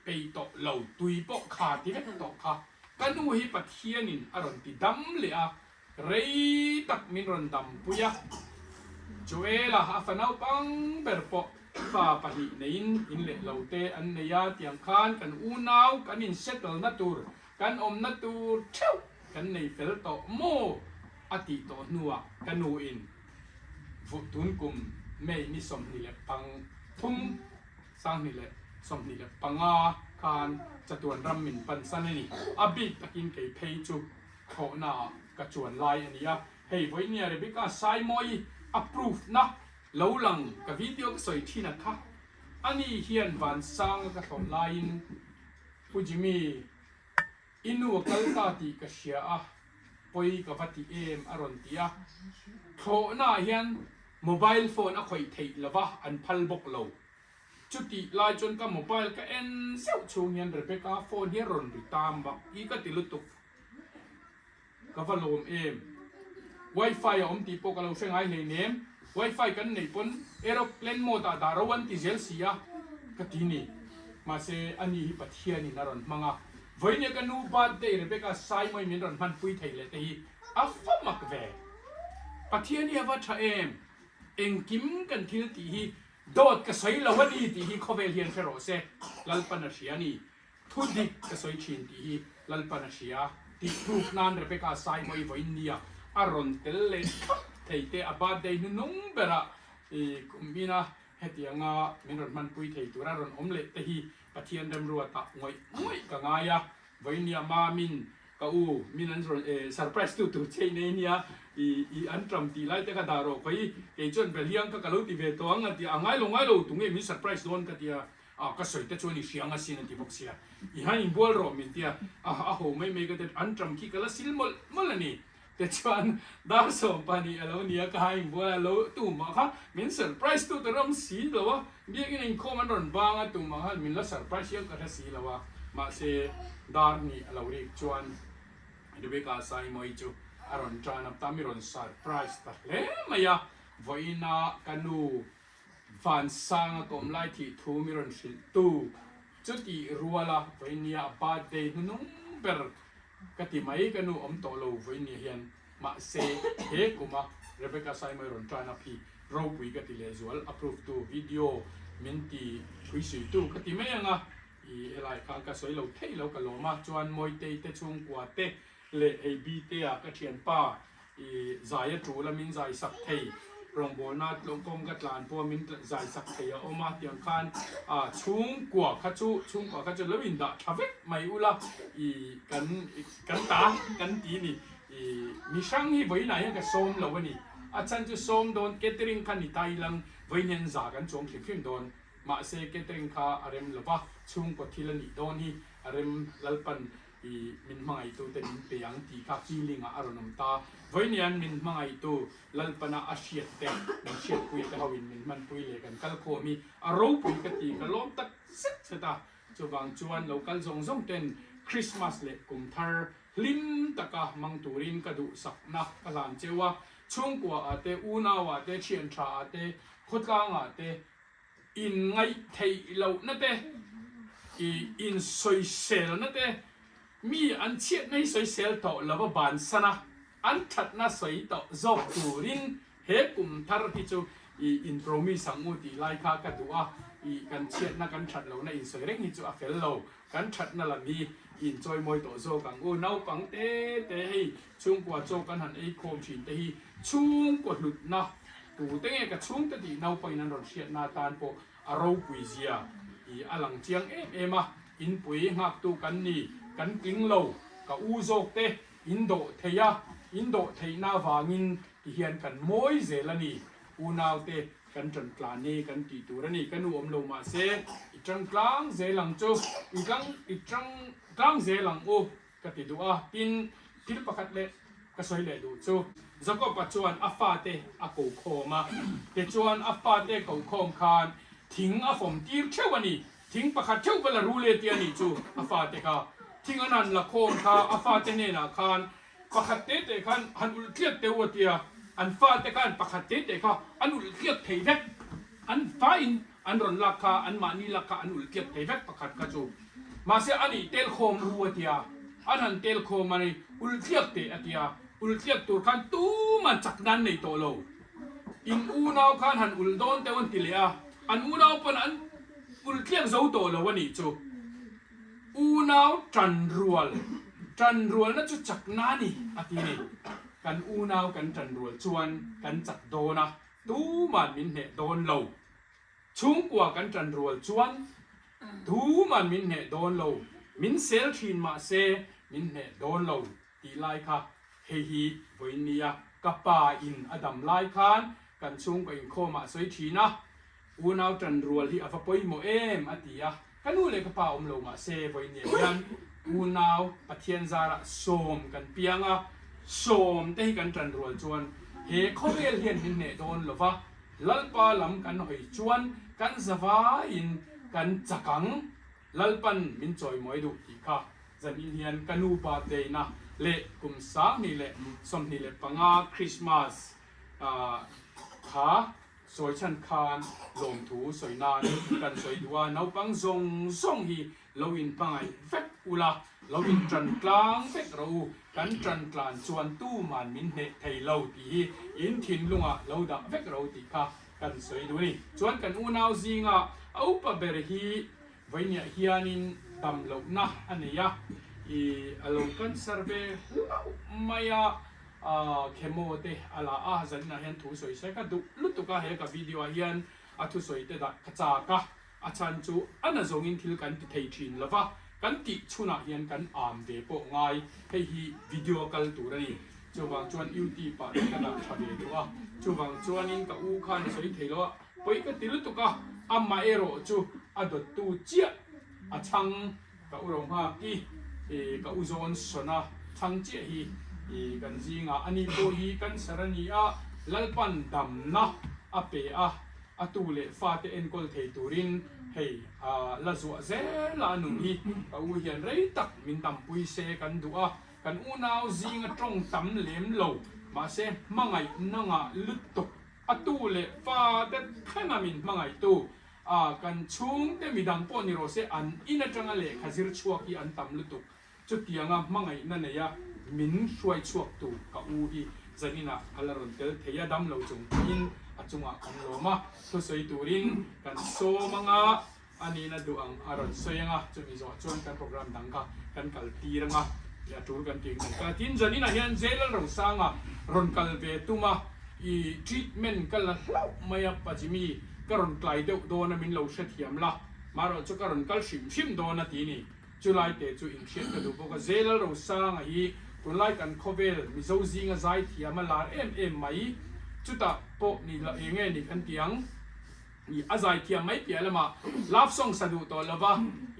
ไปตกเราตุยโปขาที่เล็กตกค่ะกันนูฮิปัทเฮียนินอารมณ์ที่ดำเลยเรย์ตักมินรอนดำปุยะจวยละฮะฟันเอาปังเปิดโปฟ้าปะหิในอินเล่เราเตอันเนียเตียงคานกันอูนาวกันอินเซตเตลนัตูร์กันอมนัตูร์เช่ากันในเฟลโตโมอติโตนัวกันนูอินฟุตุนกุมไม่นิสมนี่แหละปังทุ่มสร้างนี่แหละสมนี่แหละปังอาคานจะตวนรำมินปันสันนี่อบิตะกินไก่เพยจุโคนากระจวนลายอันนี้เฮ้ยวันนี้เรเบก้าไซมอยapprove นะเหลาหลังกับวิดีโอก็สวยที่นะคะอันนี้เฮียนวันสร้างกับทำลายผู้จิมีอินูกัลตาติกเชียปอยกับวัติอารอนตีโคน่าเฮียนโมบายโฟนคอยเทลวะอันพัลบกเราจุดที่ลายจนกับโมบายก็เอ็นเซลชูเฮียนเรเบก้าโฟนเฮียรอนไปตามบักอีก็ติลุตุกกับว่าโลมWi-Fi อมตีโปกเราเฟงไอเลยเนม Wi-Fi กันในปนเอโรเพลนโมตาดารวันที่เจลซียกตินีมาเซอันนี้ปัทเฮียนี่นารอนมังอ่ะวันนี้กันนูบาดเดย์เรเบก้าไซไม่มีนารอนมันปุยไทยเลยแต่ฮีอัฟฟัมักเวปัทเฮียนี่ว่าชาเอ็งกิมกันทิลตีฮีโดดกระสอยละวันนี้ตีฮีเขาเวลเฮียนเฟโรเซลัลปนาเชียนี่ทุดิกกระสอยชินตีฮีลัลปนาเชียตีทุกนานเรเบก้าไซไม่วันนี้อารอนเตลเลเทเตอบาดเดย์นุ่งเบระกุมบินะเฮติยังมินรอนมันปุยเทตัวรอนอมเลตฮีปะเทียนดำรัวตักงอยกังายะวันนี้มามินก็มินันรอนเซอร์ไพรส์ตัวเชนเนี่ยอันทรัมตีไล่เตกดารอคอยจนไปเลี้ยงก็กะลุติเวตัวงั้นที่อ่างไงลงตรงนี้มีเซอร์ไพรส์โดนก็ที่ ก็สวยแต่ชวนนี่เสียงอ่ะสินันที่พกเสียอีหันอินบัวรอมินเตียโหไม่ก็แต่อันจำขี้กันละสิลมลนี่แต่ชวนดาร์สมปานี่แล้วเนี่ยก็ให้อินบัวแล้วตุ่มค่ะมินเซอร์ไพรส์ตุแต่รำสีแล้ววะเบี้ยกินคอมันร้อนบางอ่ะตุ่มค่ะมินละเซอร์ไพรส์ยังก็ได้สีแล้ววะมาเสดาร์นี่เราเรียกชวนเดี๋ยวไปกาไซมอยจูอารอนจานับตามิรอนเซอร์ไพรส์ตัดเลยมายาวันน่ะกันดูฟันสังก็ไม่ที่ทูมิรอนสิตูจุดที่รัวละวันนี้บาดเดย์นุ่งเปิดกติไม่กันดูอมโตโลวันนี้เห็นมาเซเฮกุมาเรเบคก้าไซมารอนจานับพี่เราคุยกันที่เลสวลอัพรูฟตูวิดีโอมินตีคุยสิตูกติไม่ยังอีอะไรข้างก็สวยเราเทเราก็ลงมาจวนมวยเตะช่วงกว่าเตะเละไอบีเตะก็เทียนป้าอีใจจูละมินใจสักเทรองโบนัสลงกงกัดลานพวกมินใจสักเทออกมาเตียงคันช่วงกว่าขจูแล้ววินดาทาเวกไม่อุละอีกันตากันตีนี่อีมิช่างที่ไว้ไหนก็ส้มแล้ววันนี้อาจารย์จะส้มโดนเกตริงคันนี่ไทยลังไว้เนียนจากกันจงคลิปโดนมาเซเกตริงข้าอารมณ์ละปะช่วงกว่าที่ละนี่โดนนี่อารมณ์ลัลปันอีมินมังไอตัวแต่มินเปียงตีข้าฟีลิงอารมณ์น้ำตาไว้เนียนมินมังไอตัวลัลปันอาเชียเต็มมินเชียคุยแต่เขาวินมินมันปุยเลยกันกัลโคมีอารมณ์ปุยกตีกัลล้อมตักสิเสตาจวางจวนเรากัลซงเต็นคริสต์มาสเล็กกุมทาร์ลิมตะกะมังตูรินกระดูสักนักกลานเจวะช่วงกว่าอาเตอูนาวาเตเชียนชาอาเตขดลางอาเตอินไงเทยเรานั่นเตอินสวยเซลนั่นเตมีอันเชียในสวยเซลต่อแล้วบานสนะอันทัดน่าสวยต่อจอบตูรินเฮกุมทาร์ที่จูอินโปรมีสังมุติไลคากระดูกันเชียนักกันชัดเราในอินสวยเร่งที่จูอาเฟลเรากันชัดนั่นละมีอินจอยมวยต่อโซกังโอ้นาวปังเตให้ช่วงกว่าโจกันหันไอโคมชินเตให้ช่วงกว่าหลุดนะตูเตงกับช่วงตะดีนาวไปนั่นรถเชียนาตานโปอารมณ์กุยเซียอลังเจียงเอ็มอินปุยหักตูกันนี่กันกลิ้งโลกับอูโจเตอินโดเทียนาวางินที่เฮียนกันมวยเซลนี่อูนาวเตกันจันกลานี่กันตีตัวนี่กันอุอมโลมาเซอีจังกลางเซลังจูอีจังกลางเซลังโอกติดูปินทิลปะคัดเละก็สวยเลยดูจูจะก็ปัจจุบันอัฟฟาเตอโกโคมาปัจจุบันอัฟฟาเตโกโคมคานทิ้งอัฟมตีเชื่อวันนี้ทิ้งปะคัดเชื่อวันละรู้เลยเตียนี่จูอัฟฟาเตก็ทิ้งอันนั้นละโคมคาอัฟฟาเตเนี่ยนะคานปะคัดเตคันหันอุลเทียเตวเตียอันฟ้าแต่การปะคัดเตก็อันอุลเทียเทเวกอันฟ้าอินอันรอนลักคาอันมานีลักคาอันอุลเทียเทเวกปะคัดกระจูมาเสียอันนี้เตลโคมรัวเตียอันหันเตลโคมมันอุลเทียเตอเตียอุลเทียตัวคันตู้มันจักนันในโตโลอินอูนาวคันหันอุลโดนแต่วันติเลียอันอูนาวเป็นอันอุลเทียเจ้าโตโลวันนี้จูอูนาวจันรัวนั่นจุจักนันนี่อตินี่กันอูนาวกันจันรัวชวนกันจักโดนะตู้มันมินเหโดนโลชุ่งกว่ากันจันรัวชวนตู้มันมินเหโดนโลมินเซลทีนมาเซมินเหโดนโลตีไลค่ะเฮีวันนี้กับป่าอินอดัมไลคันกันชุ่งกับอินโคมาสวยทีนะอูนาวจันรัวที่อัฟปอยโมเอมอติยากันนูเลยกับป่าลงมาเซวันนี้ยันอูนาวปะเทียนซาระโสมกันเปียงโสมเตะกันจันรัวจวนเฮเขาเรียนมินเหโดนหรอวะลัลปาลำกันหอยจวนกันสวาอินกันจักังลัลปันมินจอยมวยดูอีกค่ะจันอินเฮียนกันนูปาเตนะเละกุมสามนี่เละสมนี่เละปังอาคริสต์มาสขาสวยชันคานลงถูสวยนานกันสวยดัวนาวปังซงฮีลวินปังไอเฟกอุลาลวินจันกลางเฟกเรากันจันกลางชวนตู้มันมินเหไทยเราตีอินทินลุงเราดักเฟกเราตีค่ะกันสวยดูนี่ชวนกันอูนาวซิงเอาปะเบรฮีไว้เนี่ยเฮียนินดำเรานะอันนี้ยะอารมณ์กันเซอร์เวมายาเคมเตอลาจันนะเห็นทุสวยใช่ก็ดูลุตุกะเฮกับวิดีโอเห็นทุสวยเตดักขจากะอาจารย์จูอันนั้นจงอินทิลกันติเทชินละวะกันติชุนะเห็นกันอ่านเดปง่ายให้ฮีวิดีโอกันตัวนี้จูบางจวนยูทีปะกันชาเดตัวจูบางจวนอินกับอูคันสวยเทลวะไปก็ติลุตุกะ amma ero chu adot tu chia achang ka urong ha ki ka uzon sona thang che hi kan zinga ani po hi kan sarani a lalpan damna ape a atule fate enkol thei turin hei la zo ze la nu hi ka u hian rei tak min tam pui se kan du'a kan unau zinga trong tam lem lo ma se mangai nanga lutuk atule fate khana min mangai tu kan chung te midang po ni ro se an ina tanga le khazir chuaki an tam lutuk chu tianga mangai na ne ya min hruai chuak tu ka u hi zanina alaron tel theya dam lo chung in achunga kan loma so soi turin kan so manga ani na duang aron soyanga chumi zo chuan kan program dangka kan kal tiranga ya tur kan ting ka tin zanina hian zelal ro sanga ron kal ve tuma I treatment kala maya pajimi karon klai deuh dona min lo hre thiam la maro chu karon kal hrim dona ti ni chulai te chu in hriat ka du boka zelal ro sanga hi tunlai kan khovel mizo zinga zai thiama lar em mai chuta po ni la enge ni kan tiang I azai thiam mai pialama love song sadu to lova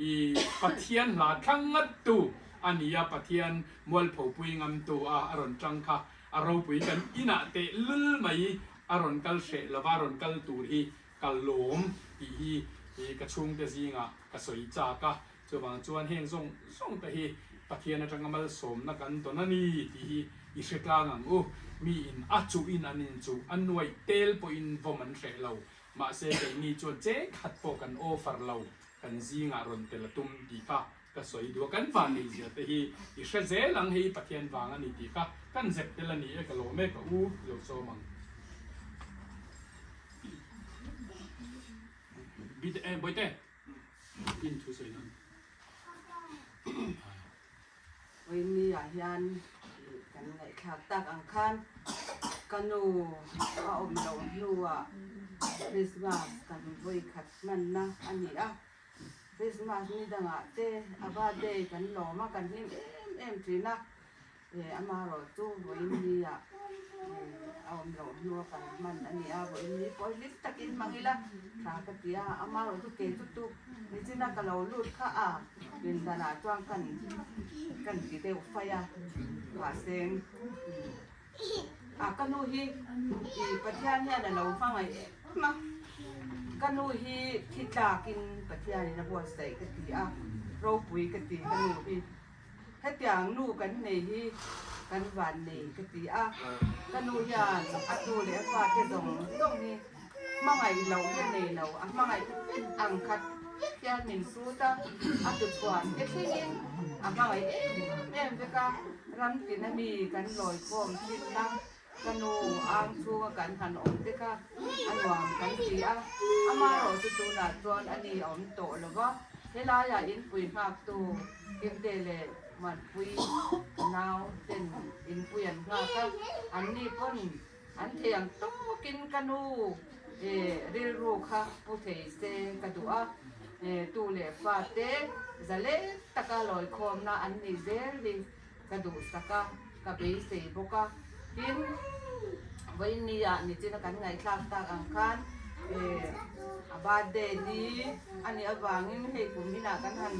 I pathian la thangat tu ania pathian mol phopui ngam tu a aron tangkha aro pui kan ina te lul mai aron kal hre lavaron kal tur hi kal lom hi ka chung te zinga ka soi cha ka chuwang chuan heng song te hi pathian atangamal som na kan to na ni ti hi I hretla ngang u mi in achu in anin chu anwai tel po in voman hre lo ma se ke ni chuan che khat po kan offer lo kan zinga ron tel tum ti ka ka soi du kan van ni zia te hi I hre ze lang hi pathian wang ani ti ka kan zep tel ani e ka lo me ka u lo so mang bit boite in thu soi nanวันนี้ยันกันไงขาดตักอังคารกันนูว่าอมเราดูว่าคริสต์มาสกันบริขัดมันนะอันนี้คริสต์มาสนี่ดังเตะอาบาเดย์กันหล่อมากันนี่เอ็มทีนะอามาเราจูวันนี้เอาอมเราดูกันมันอันนี้วันนี้พอลิสตักินมังอีละขากติอามาเราทุกเกตุตุนี่จีน่ากันเราลุดข้าเป็นดาราจ้างกันกี่เดียวไฟว่าเสียงกันนูฮีประเทศเนี่ยเราฟังไงมากันนูฮีที่ตากินประเทศนี่นะบัวใส่กะทิเราปุ๋ยกะทิกันนูฮีให้ต่างนูกันในฮีกันหวานในกะทิกันนูยานดูเลยว่าจะตรงนี้มาไงเราในเรามาไงอังคัดยานมินสูตาจุดกวนเอ็กซ์ยิงมาไงเอ็มเด็กรันกินมีกันลอยคอมคิดนะกันนูอ่างชูกันหันอมเด็กอันวางกันทีมาเราจะตัวหน้าตัวอันนี้อมโตแล้วก็เวลาอยากอินปุยภาคตัวเก็บเดลมันปุยนาวเต้นอินปุยอันภาคอันนี้พ้นอันเทียงตู้กินกันนูริลรูค่ะผู้เทเซกันตัวตูเล่ฟาเต้จะเล่ตะกาลอยคอมนะอันนี้เซลิกระดูกสักกับเบสเซบกะกินวันนี้นี่จีนักการไงคลาสตาอังคารบาดเดดีอันนี้บางนี่ให้ผมนี่นักการหัน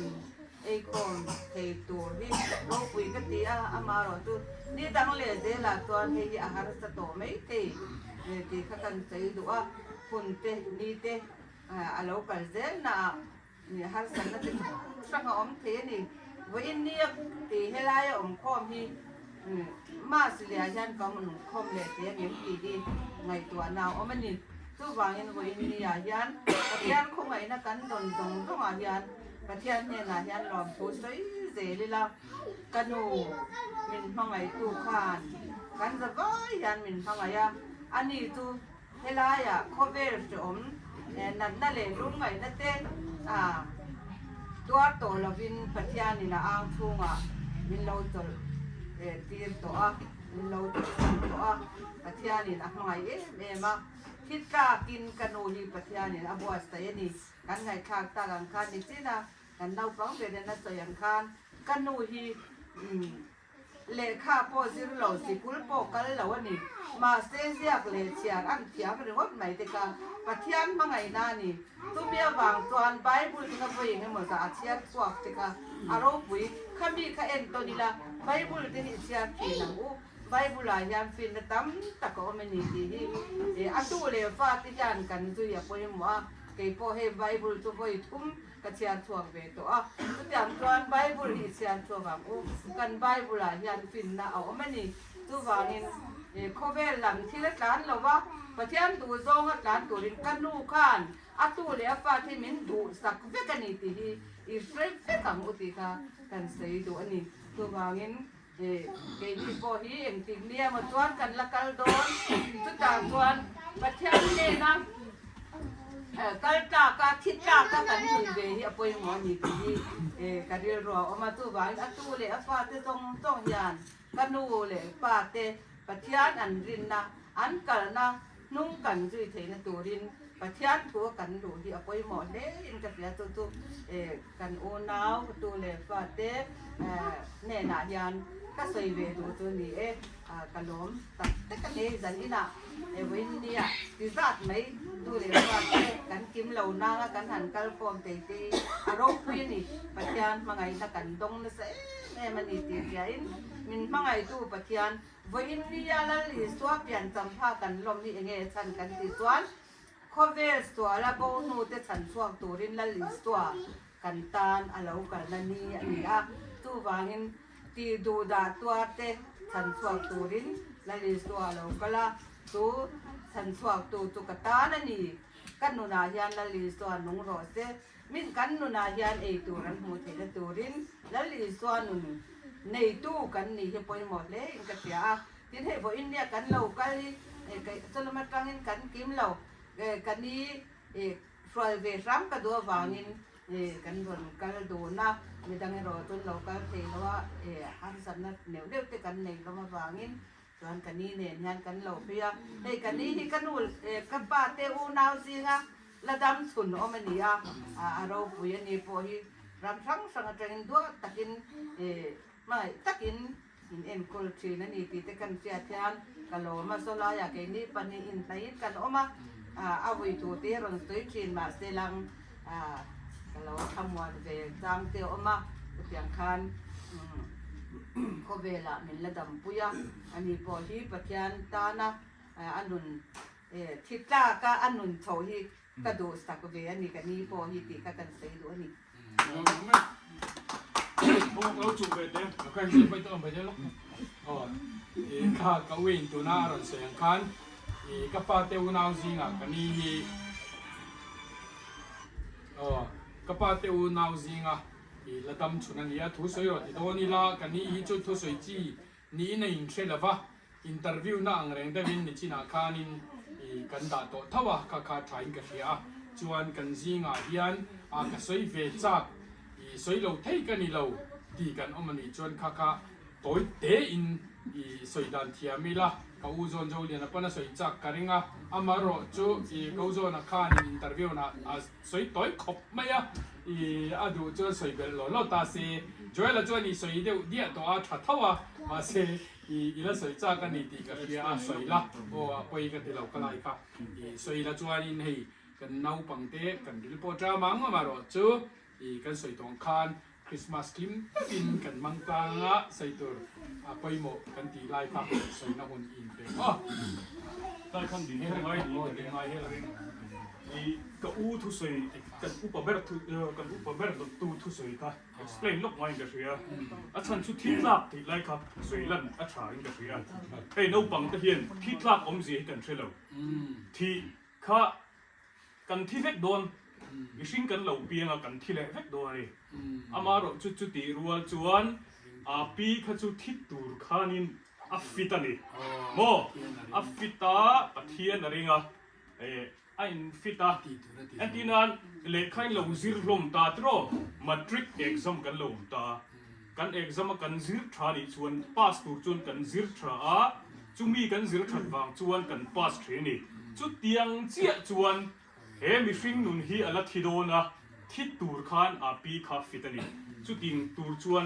ไอ้คนเทตัวที่เราคุยกันดีมาเราตัวนี่ตั้งเลยเดี๋ยวละตัวให้อาหารสต๊อไม่เทที่ข้ากันใช้ดูคนเตนี่เตเรากันเจนนะนี่อาหารสันนั่นเป็นสังอมเทนี่วันนี้ที่ให้ไล่อมข้อมีมาสิเลียยันก็มันข้อมเลยเทียบปีดีไงตัวนาวมันนี่ตัววางยันวันนี้ยันยันคงไงนะกันตรงต้องยันประเทศเนี่ยนะยันหลอมผู้ใช้เสรีละกันนูมินพังไงตู้ขานกันจะก็ยันมินพังไงอันนี้ตู้ให้ไล่ข้อเวรจอมนั่นเลยรุ่งไงนั่นเต้ตัวโตเราวินปัจจัยนี่นะอ่างทุ่งวินเราตัวตีนตัววินเราตัวปัจจัยนี่นะมาไงมาคิดกล้ากินกันโนฮีปัจจัยนี่นะบัวสายนี่กันไงข้างตากันคันนี่สินะกันเราฟังเป็นนั่นสยันคันกันโนฮีป เลขาโพสิรเหล่าสิกุลโปกันเหล่านี่มาเสียกเลเชียอันเทียมหรือว่าไหนแต่กาปะเทียนมาไงนานี่ตุ้มเมียวางตอนใบบุญที่เขาไปยังไงหมดจะอาเชียสวกแต่กาอารมณ์ปุยข้ามีข้าเอ็นตัวนี้ละใบบุญที่เชียร์ปีนังอูใบบุญลายยันฟินตั้มตะโกมันนี่ดีอันตู้เลฟ้าที่ยันกันจุยปุยมัวเกี่ยพอให้ใบบุญตัวปุยทุ่มกระเชียร์ช่วงเวตัวทุกอย่างตอนใบบุญที่เชียร์ช่วงแบบอูกันใบบุญลายยันฟินนะเอามันนี่ตัววานินข้อเวลหลังที่ละล้านเราว่าประเทศตัวจงล้านตัวรินกันนูขันอัตุเลฟ้าที่มินดูสักเวกันนี่ทีอีเฟรเฟกังอุติกากันใส่ตัวนี้ตัววานินเกย์พอฮีเอ็งติงเลียมาจวนกันละกันโดนทุกอย่างจวนประเทศนี้นะกัลจากาทิจากากันนี่เวฮีอภัยหมอนี่ทีกันเรียรอออกมาตัววานอัตุเลฟ้าที่ต้องยานกันนูเลป้าเตประเทศอันรินนะอันกันนะนุ่งกันจุยเทนตัวรินประเทศทัวกันดูที่อภัยหมอเล่นกับเสียตัวกันโอนาวตัวเลฟ้าเตเนนายานก็ใส่เวดูตัวนี้กันล้มแต่กันเลยจันนี่นะวันนี้ที่จัดไหมตัวเลฟ้าเตกันกิมเหล่านากันหันกันฟอมเตะอารมณ์พี่นี่ประเทศมาไงถ้ากันดงนะเซ่มันนี่ตีใหญ่มันมาไงตัวประเทศวันนี้ยาละลิสตัวเปลี่ยนจำผ้ากันลมนี่เองฉันกันตีส่วนข้อเวสตัวละโบนูแต่ฉันช่วงตัวรินละลิสตัวกันตานอะไรกันนั่นนี่อันนี้ตัววางinตีดูดาตัวเตฉันช่วงตัวรินละลิสตัวเราก็ละตัวฉันช่วงตัวตุกตานั่นนี่กันนุนายันละลิสตัวนุ่งรอเซมินกันนุนายันตัวรันหูเทละตัวรินละลิสตัวนุ่งในตู้กันนี่จะปล่อยหมดเลยก็เสียที่ให้พออินเดียกันเราก็สลมาตั้งกันกิมเรากันนี้ฟรอยเวรัมก็ดูวางินกันโดนกันโดนนะมีดังให้รอจนเราก็เทว่าฮันสันนัดเหนียวเดียวแต่กันในเรามาวางินส่วนกันนี้เนี่ยงานกันเราเพียให้กันนี้ที่กันนู่นกับป้าเตอูนาวซิงะระดับสุนอมันนี่เราปุยนี่พอที่รำทั้งสังกัดตัวตะกินไม่ตักอินเอ็นคุลชีนั่นนี่ที่กันเสียทียนกันโลมาโซลายาเกนี่ปันนี่อินไตกันออกมาเอาไว้ตัวเตี้ยรอนสวยชีนมาเซลังกันโลทำวันเวจังเตี้ยออกมาเตียงคันเขาเวลาเหมือนระดับปุยอันนี้พอที่ปัจจัยตานะอันนุนทิศจ้าก็อันนุนโชฮีกระโดดสักเวอันนี้กันนี่พอที่ตีกันเสียด้วยนี่เราจูบไปเด้อกันสิไปตัวไปเด้อลูกข้ากวินตัวน่ารอนเสียงคันกับป้าเตวนาวซิงกันนี่กับป้าเตวนาวซิงระดับชุนันนี้ทุสอยที่ตัวนี้ละกันนี่จุดทุสอยจีนี่ในอินเทอร์เน็ตว่าอินเตอร์วิวน่าอังเรงได้วินนี่จีน่าคานินกันดาโตทว่าข้าทายกันเสียจวนกันซิงยันก็สวยเวจักสวยเราเท่กันนี่เราตีกันอมันนี่จวนข้าตัวเตอินสวยดันเทียมิละเขาอุจจาระเนี่ยนะปนสวยจักกันริงอามาโรจูเขาอุจจาระข้านี่อินเตอร์วิวนะสวยตัวขบไม่ดูจวนสวยเบลล์เราตาเสียจวนละจวนนี่สวยเดียวตัวชัดเท่ามาเสียละสวยจักกันนี่ตีกันเสียสวยละไปกันที่เราก็ไล่ค่ะสวยละจวนนี่ให้กันน้าปังเตะกันดิลโปจามังมาโรจูกันสวยตรงคันคริสต์มาสคิมกินกันมังกรใส่ตัวไปหมดกันตีไล่ค่ะสวยน่าหุ่นอินเตะได้ขั้นดีให้ง่ายดีกันง่ายให้เลยกับอู้ทุสวยกันอุปเบรกันอุปเบรตูทุสวยค่ะ explain ลูกง่ายกันเสียอาจารย์ชุดที่ลับที่ไล่ครับสวยลั่นอาจารย์กันเสียเฮ้ยน้องปังตะเฮียนที่ลับอมสีกันเสียแล้วที่ข้ากันที่เล็กโดนสิ่งกันเหล่าเปียงกันที่เล็กโดนอามาโรจุดที่รัวจวนปีข้าจุดที่ตูร์ขานินอัฟฟิตานี่โมอัฟฟิตาปะเทียนอะไรเงี้ยไอ้ฟิตาอันที่นั้นเล็กให้เราซิร์ลมตาตรอมาทริกเอ็กซัมกันลมตากันเอ็กซัมกันซิร์ทราดิชวนพาสตูจวนกันซิร์ทราจุมีกันซิร์ทวางจวนกันพาสเทรนี่จุดเตียงเจี๊ยจวนมิฟิงนุนฮีอัลทิโดนะทิตูร์ขานปีคาฟิตานี่จุดดิ่งตูร์จวน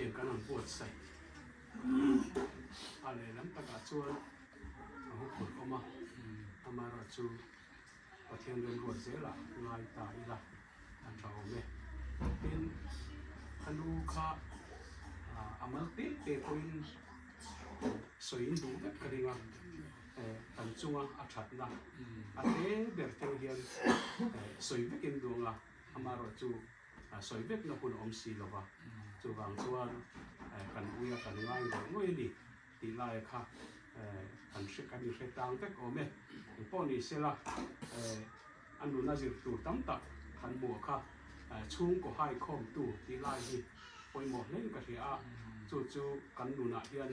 ตียงกันนปวดใส่อะไรน้ำตากาชวนเอาผลออกมาเอามาเราจูประเทศเดินหัวเสียละลายตายละอันเราเนี่ยเป็นอนุคาอามันติดเตะคนสวยดูแบบกระดิ่งตันจุงอาชัดนะอันนี้เด็กเที่ยวเรียนสวยแบบกินดวงละอามาเราจูสวยแบบนักคุณอมสีหรอวะจูบางส่วนกันอุยกันง่ายแบบง่ายดิตีลายค่ะกันเช็คกันเช็คต่างแบบโอ้แม่พอนี่เสร็จละอันนู้นน่าจะตูตั้มตักกันบัวค่ะช่วงก็ให้ข้อมตูตีลายนี่ไปหมดเล่นกันเสียจู่กันนู้นน่ะเรียน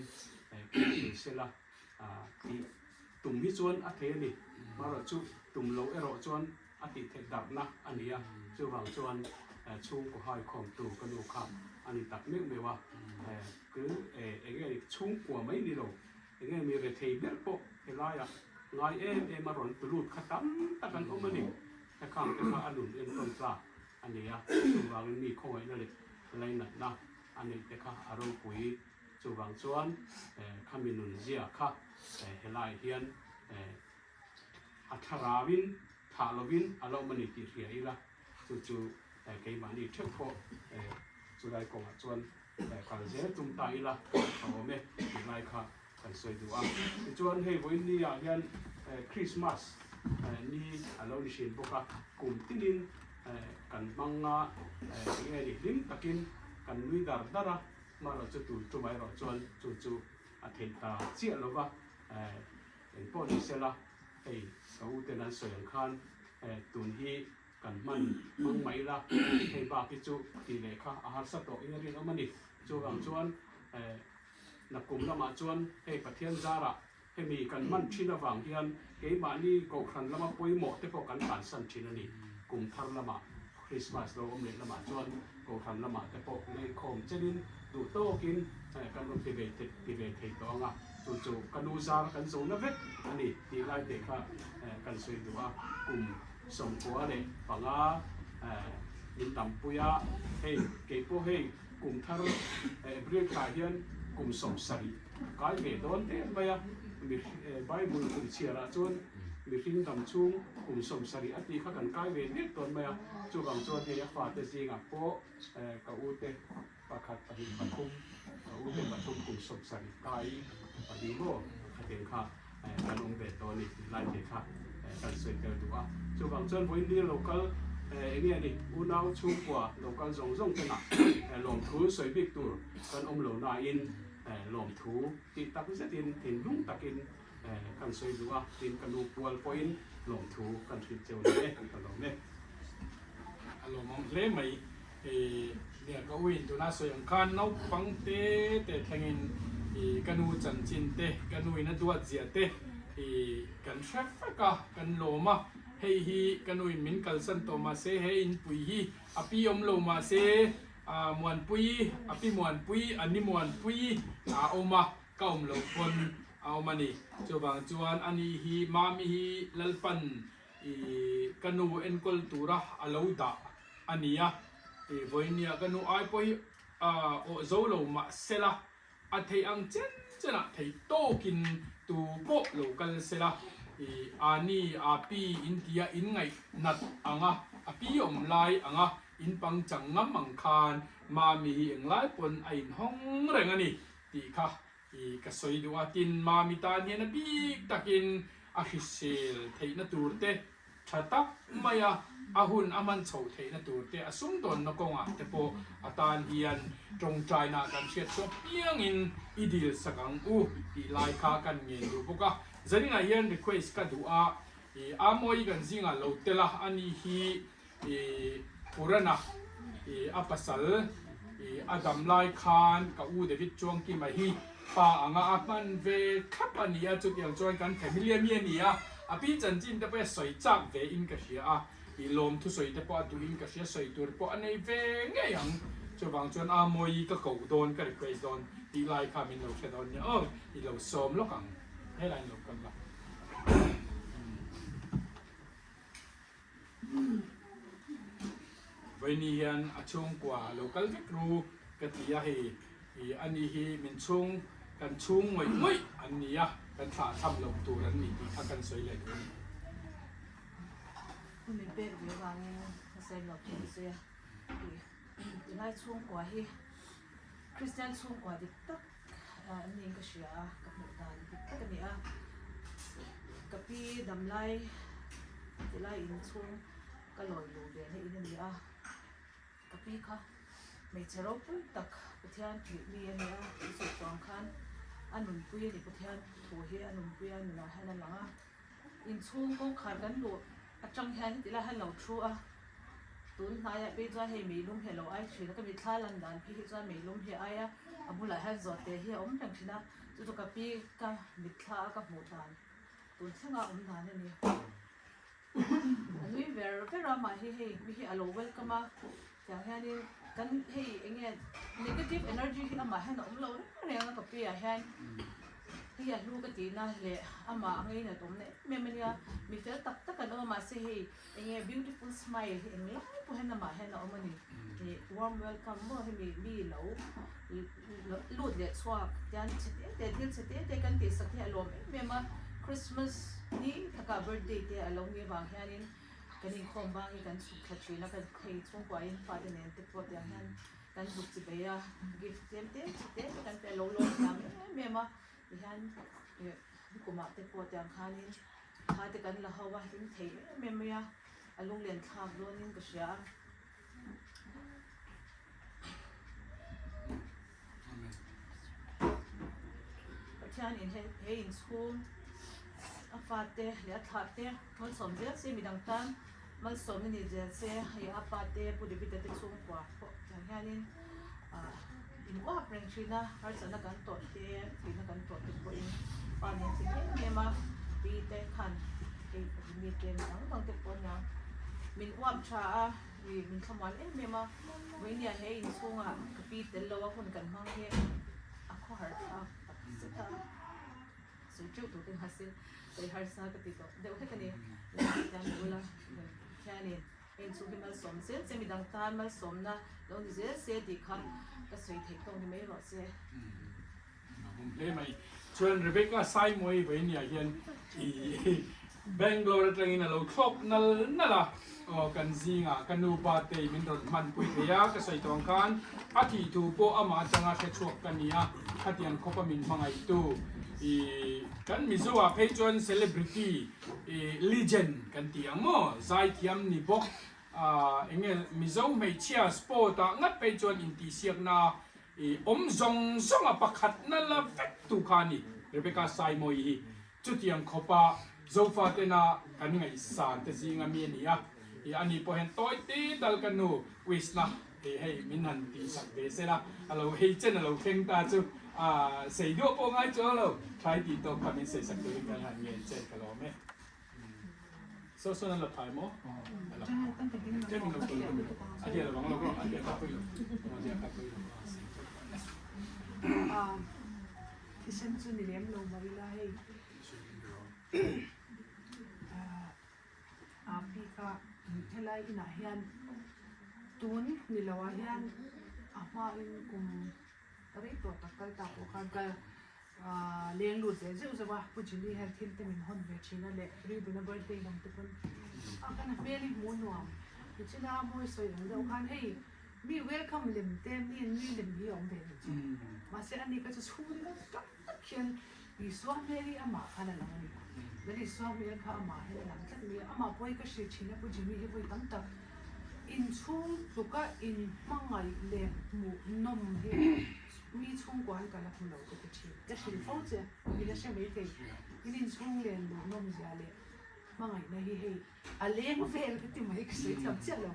เสร็จละที่ตุ่มที่ชวนอาเทนี่มาเราจู่ตุ่มโลเอโรชวนอาทิตย์เทดับนะอันนี้จู่บางชวนช่วงก็ให้ข้อมตูกันดูค่ะอันนี้ตัดเนื่องเลยว่าคือเงี้ยช่วงกว่าไม่ดีหรอกเงี้ยมีเรทเบลโปเฮลายงายมาหล่นตุลุดขัดตั้มตะกันอมนี่แต่ข้างเป็นว่าอันนุ่นต้นปลาอันนี้จู่บางมีข้อไว้นั่นเลยอะไรนั่นนะอันนี้แต่ข้าอารมณ์ปุ๋ยจู่บางส่วนข้ามีนุ่นเจียข้าเฮลายเฮียนอัฐราวินถาลวินอารมณ์มันนี่ตีเสียอีละจู่เกี่ยมันนี่เท่าพอจู่ได้กงส่วนการเสียจุ่มตายละเอาไหมอีไรค่ะกันสวยดูอ่ะจวนให้วันนี้อย่างเงี้ยคริสต์มาสนี่เราดิฉันบอกว่ากลุ่มที่ดินกันมังงะเงี้ยดิลิมตะกินกันลุยดาร์ดาระมาเราจะดูจุ่มไอ้เราจวนจู่อาทิตย์ตาเสียแล้วว่าเป็นพอดีเสร็จละเฮ้ยเขาเต้นนั้นสวยอย่างคันตุนที่กันมันไม่ละให้บาปิจูตีเลขาอาหารสัตว์อินเดียนมันนี่จวนจวนนักกลุ่มละมาจวนให้ประเทศจาระให้มีกันมันชินวังเฮียนเกี่ยมานี่ก็ครันละมาป่วยหมดที่พอกันการสันชินนี่กลุ่มทารละมาคริสต์มาสเราอมเล็ละมาจวนก็ครันละมาแต่พอเลยคมเจดินดูโตกินกันลงทีเวทตัวงะจู่กันดูซากันสูงนะเวทอันนี้ที่ไล่เด็กกันสวยดูว่ากลุ่มสมควรเลยฟังยินตำปุยให้เก็บพวกให้กลุ่มทารบริการเฮียนกลุ่มสมสรีกายเวทโดนเตะไปมีใบบุญคุณเชียร์จวนมีทิ้งตำชุ่มกลุ่มสมสรีอันนี้ข้ากันกายเวทเด็กโดนไปจู่บางจวนเฮียฝาเตจิงอ่ะโปกอูเตประคัดปฏิบัติคุ้มกอูเตประชุมกลุ่มสมสรีกายปฏิโมขัดเองค่ะการองเวทตัวนี้ไล่เด็กค่ะการสวยเกินตัวจู่บางจวนวันนี้เราก็เนี่ยนี่อุณหภูมิกว่าเราก็ส่งกันนะลมถูสวยบิ๊กตัวกันอมเหลวนาอินลมถูติดตะกุเสตินถิ่นลุ่งตะกินกันสวยดูว่าตินกันดูปวลปอยน์ลมถูกันถิ่นเจ้าเนี่ยกันลมเนี่ยอารมณ์มันเล่ไหมเนี่ยก็วินตัวน่าสวยอย่างคันน้องฟังเตะแทงอินกันดูจันจินเตะกันดูอินตัวเจียเตะกันเชฟก็กันโลมาเฮีกันอุยมินกัลสันโตมาเซเฮอินปุยฮีอภิยมโลมาเซมวนปุยอภิมวนปุยอันนี้มวนปุยโอมาเก้าโลคนเอามานี่จวบางจวนอันนี้ฮีมามีฮีลลปันกันอุเอ็นกอลตูระอลาวดาอันนี้วันนี้กันอุไอปุยโอโซโลมาเซละอัฐิอังเจนเจนะไทโตกินตูโปโลกัลเซละอันนี้อาปีอินเดียอินไงนัดอ่างอาปีอมไลอ่างอินปังจังงมังคานมามีอิงไลปนไอห้องเรื่องอันนี้ตีค่ะก็สวยดูว่าตินมามีตาเนี่ยนะปีตักินอาฮิเซลเทนตูร์เตชัตักมายาอาหุนอามันโฉเทนตูร์เตอสุ่มตนนกงเตโปอาตานเฮียนจงใจนากันเชียดชอบเพียงอินอีดิลสังอูอีไลคากันเงินดูพวกจะนี่นายยัน request กันดูอามวยกันซิงเราเตล่าอันนี้ฮีปุระนะอาปัสสลอาดัมไลคานกับอูเดวิดจวงกิมาฮีป่าอ่างอามันเวคับอันนี้จุดอย่างจอยกันแค่มิเลียเมียนี่พี่จันจินแต่ไปสวยจับเวอินกับเชียลมทุสวยแต่พอดูอินกับเชียสวยตัวพออันนี้เวไงยังจะบางจวนอามวยก็เก่าโดนก็ request โดนอีไลคามินเราเชดอนเนี่ยอีเราซ้อมแล้วกันให้ไรหลบกันละวันนี้ยันอาช่วงกว่า local วิกรูกติยาเฮ อันนี้ฮีมินชุ่งกันชุ่งไว้ไม่อันนี้อ่ะกันถ่าทำลงตัวนั้นนี่ถ้ากันสวยเลยด้วยมันเป็นเรื่องเวลาเนี่ยใส่หลอกเสียเวลาช่วงกว่าที่คริสเตียนช่วงกว่าดิตักอันนี้ก็เสียกับหมู่บ้านดิตักกันเนี่ยกับพี่ดำไล่เวลาอินช่วงก็ลอยลูเดียนให้อินเนี่ยกับพี่ค่ะไม่เจอรบตักประเทศที่มีเนี่ยสุดตองคันอันนุ่มปุ้ยนี่ประเทศถั่วเฮียอันนุ่มปุ้ยอันนุ่มให้นั่นหลังอินช่วงก็ขาดกันดูจังแค่ที่เราให้เราชัวตุนนายไปจ้าให้มีลุ่มให้เราไอ้ชีแล้วก็มีท่าลันดานพี่จ้ามีลุ่มให้ไอ้อะบุหรี่ให้จอดเตะให้อมจังชีนะจุดกับพี่ก็มีท่ากับหมูดานตุนเชื่ออมดานนี่อันนี้เวลามาให้มีให้อารมณ์เวลก็มาอย่างแค่นี้กันให้เงี้ย negative energy ที่เรามาให้เราอมเราเนี่ยกับพี่อะแค่ที่อยากรู้ก็ตีน่าเลยอามาไงเนี่ยตรงนี้เมื่อมันเนี่ยมีเฟลตักตักกันเอามาสิเองbeautiful smile เองไล่พวกให้น้ำมาให้น้องมันนี่ warm welcome ว่าให้มีเหลาลูดเด็ดสวากยันเสด็จเด็ดเสด็จเด็ดกันตีสักที่อารมณ์เมื่อมาคริสต์มาสนี่ถ้ากับ birthday ที่อารมณ์เนี่ยบางแค่นี้กันนี่คงบางกันสุขชีนะกันใครช่วงกว่าอินฟาเดนเนี่ยติดปวดอย่างนั้นกันบุกจิบยา gift เต็มกันไปโลน้ำเมื่อมาดิฉันกูมาเตะปวดอย่างคานี้คาเตกันละหัวหินเทเมียมีอะลุงเรียนทางโดนนี่ก็เสียประเทศนี้ให้อินสคูลอาฟาเตะเลี้ยทัดเตะมันสมเด็จเสียมีดังตันมันสมนี่เจเสียให้อาฟาเตะผู้ดีพิจารณาสูงกว่าอย่างนี้อินว่าเป็นชีนะฮาร์สันกันตัวเตะที่นักกันตัวติดคนปานนี้สิ่งนี้มาปีเตะขันมีเกณฑ์ต่างๆติดคนยังมินว่าชามินขมันมาวันนี้ให้อินสูงกับปีเตะเราว่าคนกันมั่งเนี่ยข้อหาสุดท้ายสุดจุดตัวเป็นฮัสซินแต่ฮาร์สันก็ติดตัวเดี๋ยวแค่นี้แล้วดูละแค่นี้เอ็นสูงที่มาสมเสียจะมีดังตามาสมนะแล้วนี่เสียดีค่ะก็สวยเทคตรงนี้ไม่หรอกเสียผมเล่ไม่ชวนเรเบคก้าไซมวยเวียนอย่างเงี้ยแบงโกลอร์ตรงนี้นะเราครบนั่นล่ะกันซิงกันนูปาเตมินรถมันปุยเทียก็ใส่ตรงกันอาทิตย์ทูโปอามาจังอาเชชวกกันเนี่ยอาทิตย์คบมินฟังไอตูกันมิซัวเพจอนเซเลบริตี้legend กันที่อ่ะมั้งใจที่อ่ะนี่บอกเงี้ยมิซัวไม่เชียร์สปอร์ตงัดเพจอนอินทิเซียกนะซงปักขัดนั่นละเฟกตุคานี่เรเบคก้าไซมวยจุดยังคบโซฟาเตนะกันไงสารแต่สิ่งอ่ะมีนี่อันนี้พอเห็นตัวตีดัลกันนูวิสนะให้มินันตีสักเดเสละเราให้เจนเราเข่งตาจูเสียด้วยพวกไอ้เจ้าเราใช้ตีตัวคำนี้เสียสักตัวกันหันเงินเจนกันเราไหมส่วนนั้นเราถ่ายมั้งเจ้ามีเราตัวนี้อันเดียวเราลองอันเดียวครับไปเลยอันเดียวครับไปเลยที่ฉันจะเลี้ยงลงมาไล่พี่ก็เท่าไรน่ะเฮียนตุนนี่เราเฮียนมาอินกุมอะไรตัวตะกัลตะโอคันก็เลี้ยงลูกเจ๊จะว่าผู้หญิงที่เห็นที่เป็นคนเวชินะเลยรีบนะเบิร์ดเดย์น้องทุกคนกันเมลี่มูนวมผู้หญิงน่ามวยสวยอย่างเดียวกันให้มีเวลคัมเล่มเต็มนี่เล่มที่องเดนจริงมาเสร็จอันนี้ก็จะสู้ได้ก็เขียนมีสวมเมลี่อามาขนาดนั้นเมลี่สวมเมลี่ข้าอามาให้หลังจากนี้อามาป่วยก็เสียชีนะผู้หญิงมีป่วยตั้งแต่อินช่วงตุกะอินมังไงเล่มหมูนมเฮมีช่วงกว่ากันแล้วคุณเราก็จะชีจะชีฟ้องเจ้ามีแต่เชื่อไม่ได้อินช่วงเล่มหมูนมจะเลยมังไงนะเฮอะไรมาเฟลก็ที่ไม่ก็สวยจังเจ้าเรา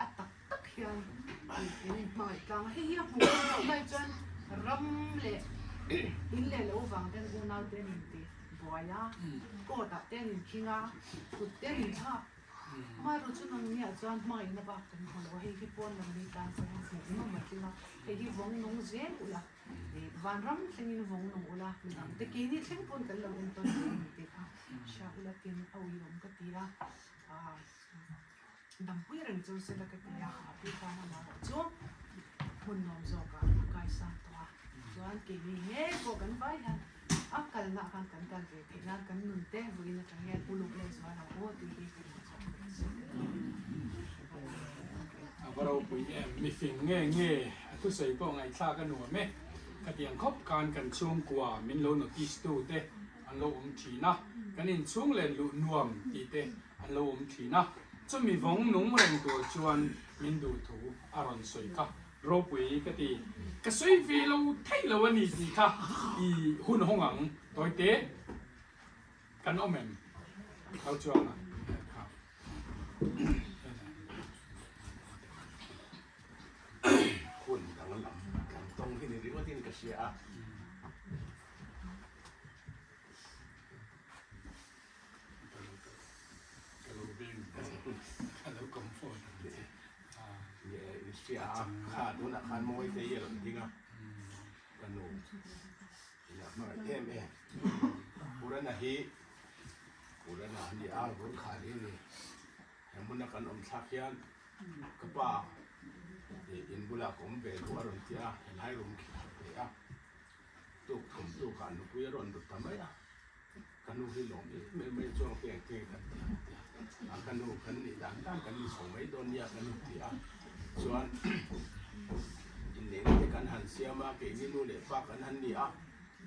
อัตตักยังอินมังไงกลางเฮียหมูไม่จนรำเลยอินเลยเราฟังแต่กูน่าเต้นดีบัวยาก็ตัดเต้นขิงอ่ะสุดเต้นชามารู้จุดนั้นเนี่ยจวนไม่นะบ้ากันคนว่าเฮ้ยปอนนั่งดีการเสียงเสียงน้องมาที่มาเฮ้ยวงน้องเจ้าอุล่ะวันรำเสียงวงน้องอุล่ะแต่กี้นี่เสียงปอนกันเราเองตอนนี้ดีค่ะชาอุล่ะเตียนเอาอยู่ลงก็ตีละดำปุยเรื่องจุดเสร็จแล้วก็ตีละพี่ฟ้ามาแล้วจุด หุ่นนอมโซกะกายสาตัวส่วนเก่งนี่พวกกันไปฮะอักกันนะกันเกะนะกันนุ่นเต้บุญนะกันเงี้ยปุลุกเลยส่วนเราโอ้ตีกันเราปุยมีฟิงเง่ทุกสิ่งก็ไงซากันหนัวไหมกระเดียงคบการกันช่วงกว่ามินโลนติสตูเตอันโลทีนะกันอินช่วงเลนลุนวมตีเตอันโลทีนะจะมีวงนุ่งเริงตัวชวนมินดูถูอารอนสวยค่ะเราปุยกตีกระสวยฟีเราไทยเราวันนี้ดีค่ะอีหุ่นห้องหลังตัวเตกันอ้อมแมนเขาชวนนะครับคุณทางหลังตรงที่นี่หรือว่าที่นี่ก็เสียเสียขาดนู่นอาคารมวยเตยหรอจริงอ่ะกันหนูเนี่ยมาเอ็มผู้นั้นนะฮีผู้นั้นนะนี่อาบุญขาดนี่ยังมันนักการอมสักยันกระป๋าอินบุลาของเบลหัวรอนเทียหลายรุมขีดเลยอ่ะตุกถมตุกขันกุยรอนตุกทำไมอ่ะกันนูที่หลงไม่ช่วงเปลี่ยนเก่งกันกันนูกันนี่ด่านกันนี่ส่งไม่โดนยากันนูที่อ่ะส่วนอินเดียที่กันหันเสียมาเก่งนี่นู่นเลยฝากกันหันนี่อ่ะ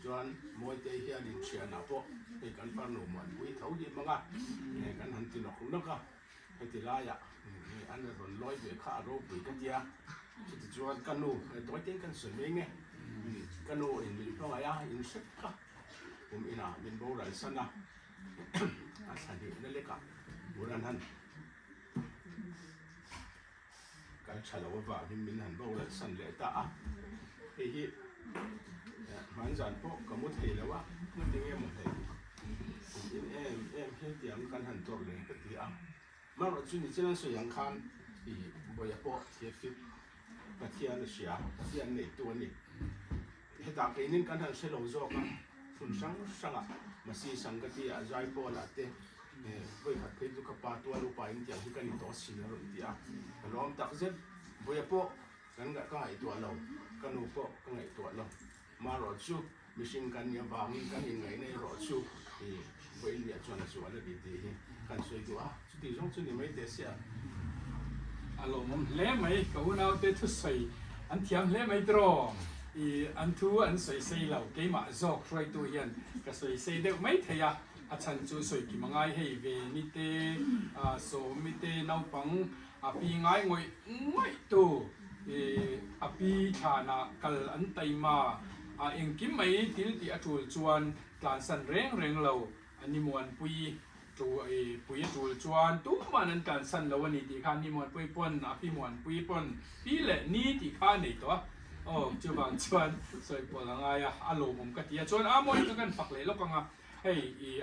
ส่วนมวยเตะเฮียดินเชียร์นะพวกที่กันฟังหนุ่มมันกุยเท่าดีมั้งอ่ะเนี่ยกันหันที่หลอกนักอ่ะให้ที่ลายอ่ะอันนั้นโดนลอยไปข้าโรคปีกันเดียที่จวนกันนูตัวเต็งกันสวยมั้งไงกันนูอินเป็นเพราะอะไรอินเซ็ตค่ะผมอินะเป็นโบราณสันนะอาศัยนั่นเลยค่ะโบราณฮันการฉลองว่าเป็นฮันโบราณสันเลยตาเฮ้ยมันจันพวกกมุดเทแล้ววะมันยังไงหมดเลยผมเอ็มเฮ้ยเดี๋ยวกันหันตัวเลยก็ตีอ่ะมาเราจุนี่เจ้าส่วนยังคันอีบอยปอเทียฟิตกระเทียนเสียเทียนในตัวนี้เหตุการณ์นี้กันทันเสลงโจกันคุณสังอ่ะมาซีสังกติอาใจปอละเต้บอยขัดเพชรกับปาตัวลูกไปอินเดียที่กันอีตัวสินรุ่นเดียกันล้อมตักเซ็ตบอยปอกันก็ไอตัวเรากันอุปก็ไอตัวเรามารอชูมิชิงกันยาบามิกันยังไงในรอชูบอยเลียชวนชวนเลยดีกันสวยตัวที่จงจุนี่ไม่เสียอารมณ์เล่ไหมก็หุ่นเอาเตะทุสัยอันเทียมเล่ไหมตรออันทูอันสวยใส่เหล่าเกมาจอกช่วยตัวยันก็สวยใส่เด็กไม่เทียอาจารย์จูสวยกี่มังไงให้เวนิเตโสมิเตน้องปังปีง่ายงวยตัวปีฐานะกัลอันไตมาเองกิมไม่ติลติอาจูจวนการสั่นเร่งเราอันนี้มวนปุยตัวปุยจูจวนตุ้มมันนั้นการสั่นแล้ววันนี้ที่ข้านี่มวนปุยปนพี่มวนปุยปนพี่เล่นี่ที่ข้าในตัวโอ้จูบางจวนสวยปวดง่ายอารมณ์ผมก็ที่จวนมวยก็กันฝักเลยแล้วก็ง่ะให้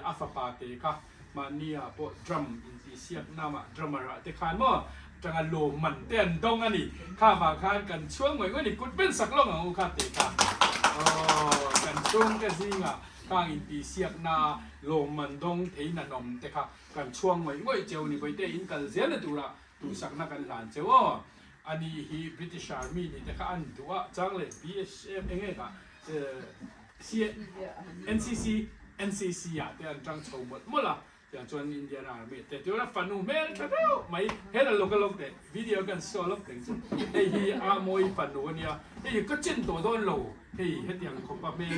อาฟปาเตค่ะมันนี่พวกดรัมอินดิเซียนน้ำดรัมอะไรที่ข้ามั่วจังลมมันเต้นตรงอันนี้ข้ามาข้านกันช่วงเหมือนว่านี่กุดเป็นสักลงของข้าเตค่ะโอ้กันช่วงก็สิงะข้างอินดิเซียนน้ำลมมันตรงที่นั่นนมเตค่ะกันช่วงเหมือนว่าเจ้านี่ไปเตะอินกันเสียนะตัวละตัวสักนักกันหลานเจ้าอันนี้ฮีบริติชอาร์มี่นี่แต่ข้าอันตัวจังเลย BSM เองค่ะNCC อ่ะแต่อันจังโชว์หมดละแต่จวนอินเดียนาร์มี่แต่ตัวละฟันนูเมลกันแล้วไม่เห็นแล้วก็แต่วิดีโอกันโซลกันจนไอ้ฮีมวยฟันนูเนี่ยไอ้ก็เจนตัวโดนโลเฮ้ยเฮ็ดอย่างคบเมล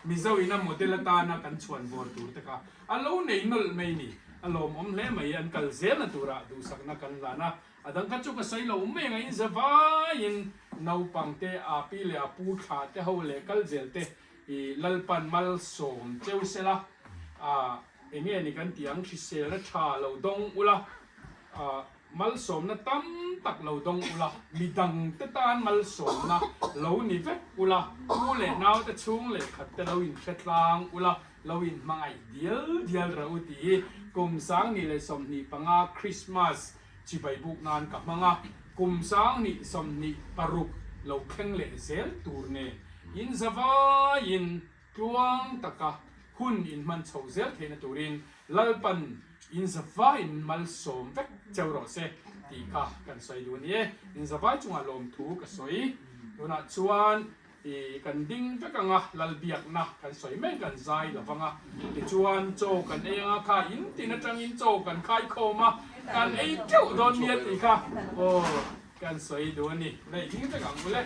มิซาวินาโมเดลตานะกันชวนบอร์ตัวแต่ค่ะอันนู้นเนี่ยนั่นไม่นี่อันนู้นผมเล่ไม่อันกัลเซนตัวละดูสักนักกันละนะดังกันจุกใส่เราไม่ไงอินสบายอินนาวปังเตอาปีเลอาปูขาเตเขาเลกัลเซลเตลัลปันมัลสมเจ้าเสละเอ็งนี่กันที่ยังคิดเสละชาเราดงอุละมัลสมนะตั้มตักเราดงอุละมีดังเตตานมัลสมนะเรานี่เวอุละกูเลนาวแต่ช่วงเลขัดแต่เราอินเช็ดลางอุละเราอินมังไอเดียลเราตีกุมสังนี่เลยสมนี่ปังอาคริสต์มาสจีไปบุกนานกับมังกุมสังนี่สมนี่ปรุกเราแข่งเล่เซลตูร์เนอินสวาอินกวางตะกะหุ่นอินมันโชว์เซลเทนตูรินลัลปันอินสวาอินมัลสมเวกเจ้าโรเซตีกะกันสวยดูนี่อินสวาจุงอารมณ์ถูกสวย ตัวน่ะชวนกันดิ้งจะกังอ่ะลลเบียกนะกันสวยแม่กันใจหรอฟังอ่ะชวนโจกันเองอ่ะค่ะอินตินะจังอินโจกันคายโคมากันไอ้เจ้าโดนเมียตีค่ะโอ้กันสวยดูนี่ได้ทิ้งจะกังไปเลย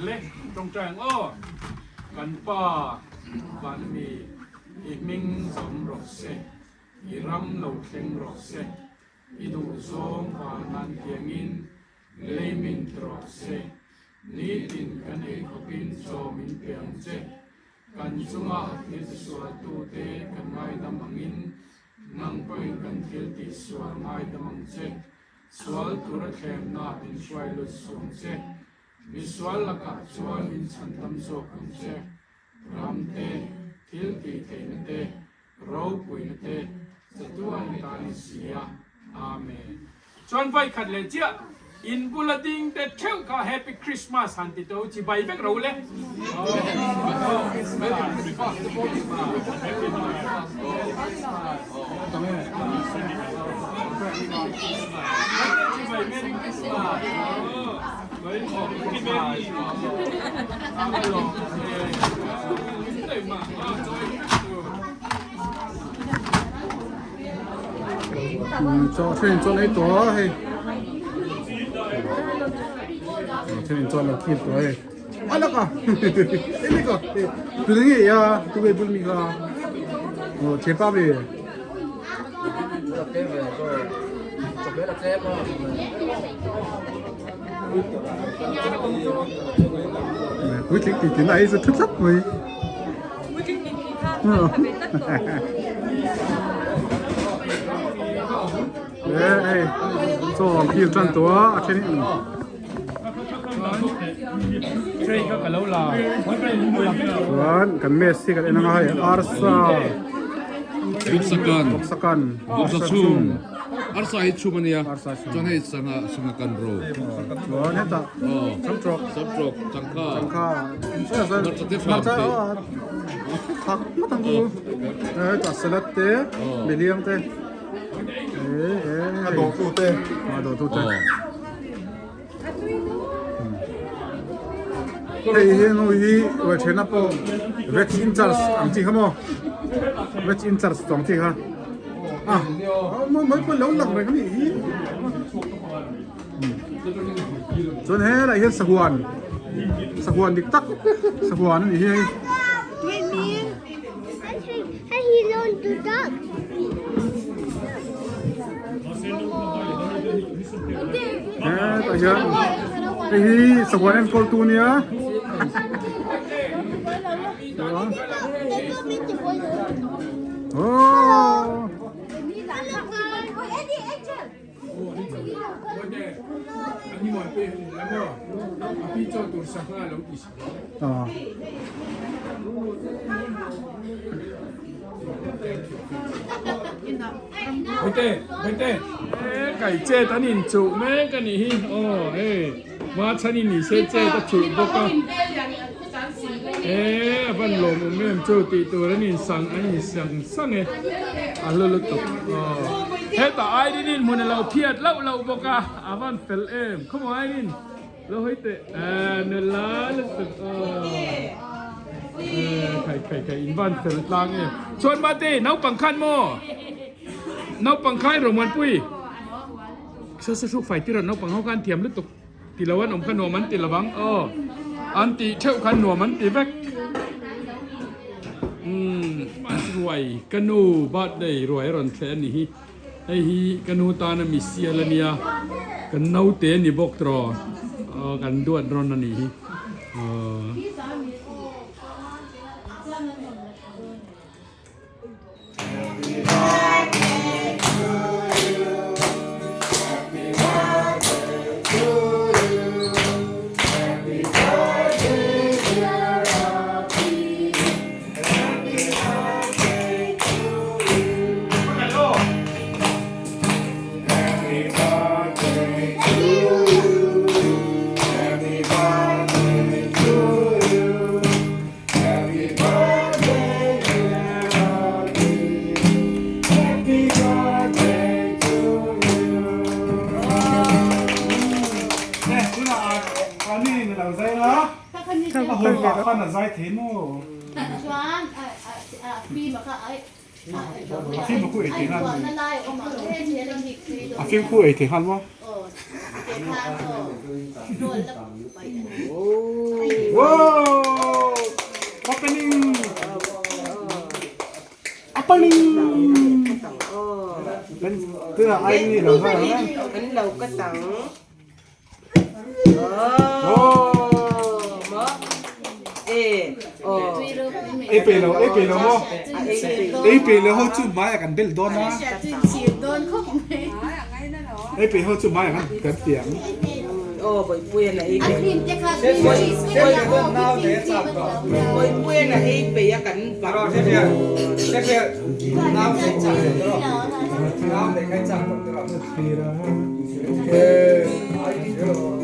เล็กตรงแจงอ้อกันป้าบ้านมีอีมิงสมรสเสอีรำเหลาเข่งรสเสอีดูสงวานันเทียงอินเลมินรสเสนี่ดินกันเองก็บินโซมินเปียงเจกันสุงาพิสสวดตูเตกันไงดำมังอินนังไปกันเทียติสวดไงดำมังเจสวดตุระเขมนาดินช่วยลุสวงเจมิสวดละกับสวดอินสันตัมโซกุมเจรำเตทิลตีเตนเตเราปุยนเตสตัวนิตานิสียอาเมนชวนไปขัดเลเจียอินบุลดิงเดเทลก็แฮปปี้คริสต์มาสฮันติโตจีใบเบกเราเลยcho thuyền cho lấyตัวให้thuyền cho là kịp rồi à lắc à cái này cơ từ đấy gì à từ cái bún mì cơ chế ba bì cuối chính thì tiếng này rất thất thất rồi ê cho kia chânตัวแค่นี้เทรนก็กับเราลาวันกันเมสซี่กันเองนะฮะอาร์ซ่าBuksakan Buksasum Arsa Hitchumania John Hitchanakan Bro John Heta Subtrok Changka Thak Matangu Salat William Te Ado Tute Hey, no, we're trying to Rex Interest, I'm thinking more. Rex Interest, I'm thinking. Mới có lâu lắm rồi cái gì? Cho nên là hiện Sa Huan đi tắc, Sa Huan này hiện. Wait, me? How he learned to duck? Tại sao? Cái Sa Huan em call tu nia. Oh. Bete, cái chế ta nhìn chủ mấy cái này, mà cha nhìn sẽ chế ta chủ bốc à, vẫn lồng một miếng chủ tì tù đó nhìn sang anh sang lulu tục, hết ta ai đi nhìn muốn lâu thiệt lâu bốc à, vẫn phải em, không ai nhìn, lâu hết tệ, nửa lá lúc tục, cái vẫn phải lang em, chọn ba tê nấu bằng khăn mò. Nấu bằng khai rồi muốn pui, số phải tí rồi nấu bằng hao gan thiềm lít tục, tí làวัน khăn nồi mắn tí là vắng, anh tí theo khăn nồi mắn tí vách, rồi canu bát đây rồi rồi thế này, ai canu ta nó mì xia là nia, can nấu té ni bốc trò, can đuổi rồi này, hồi bà con là dai thế nó phim mà cái phim mà cuối thì hắn phim phim cuối thì hắn quá wow opening tức là anh đi làm sao đó anh lầu cái tặng ai pe lo mo ho chu mai kan bel don na ai pe ho chu mai kan tiang bởi quên là ai bởi quên là ai bị cảnh và rồi thế nào sẽ chạy nào để cái chẳng được rồi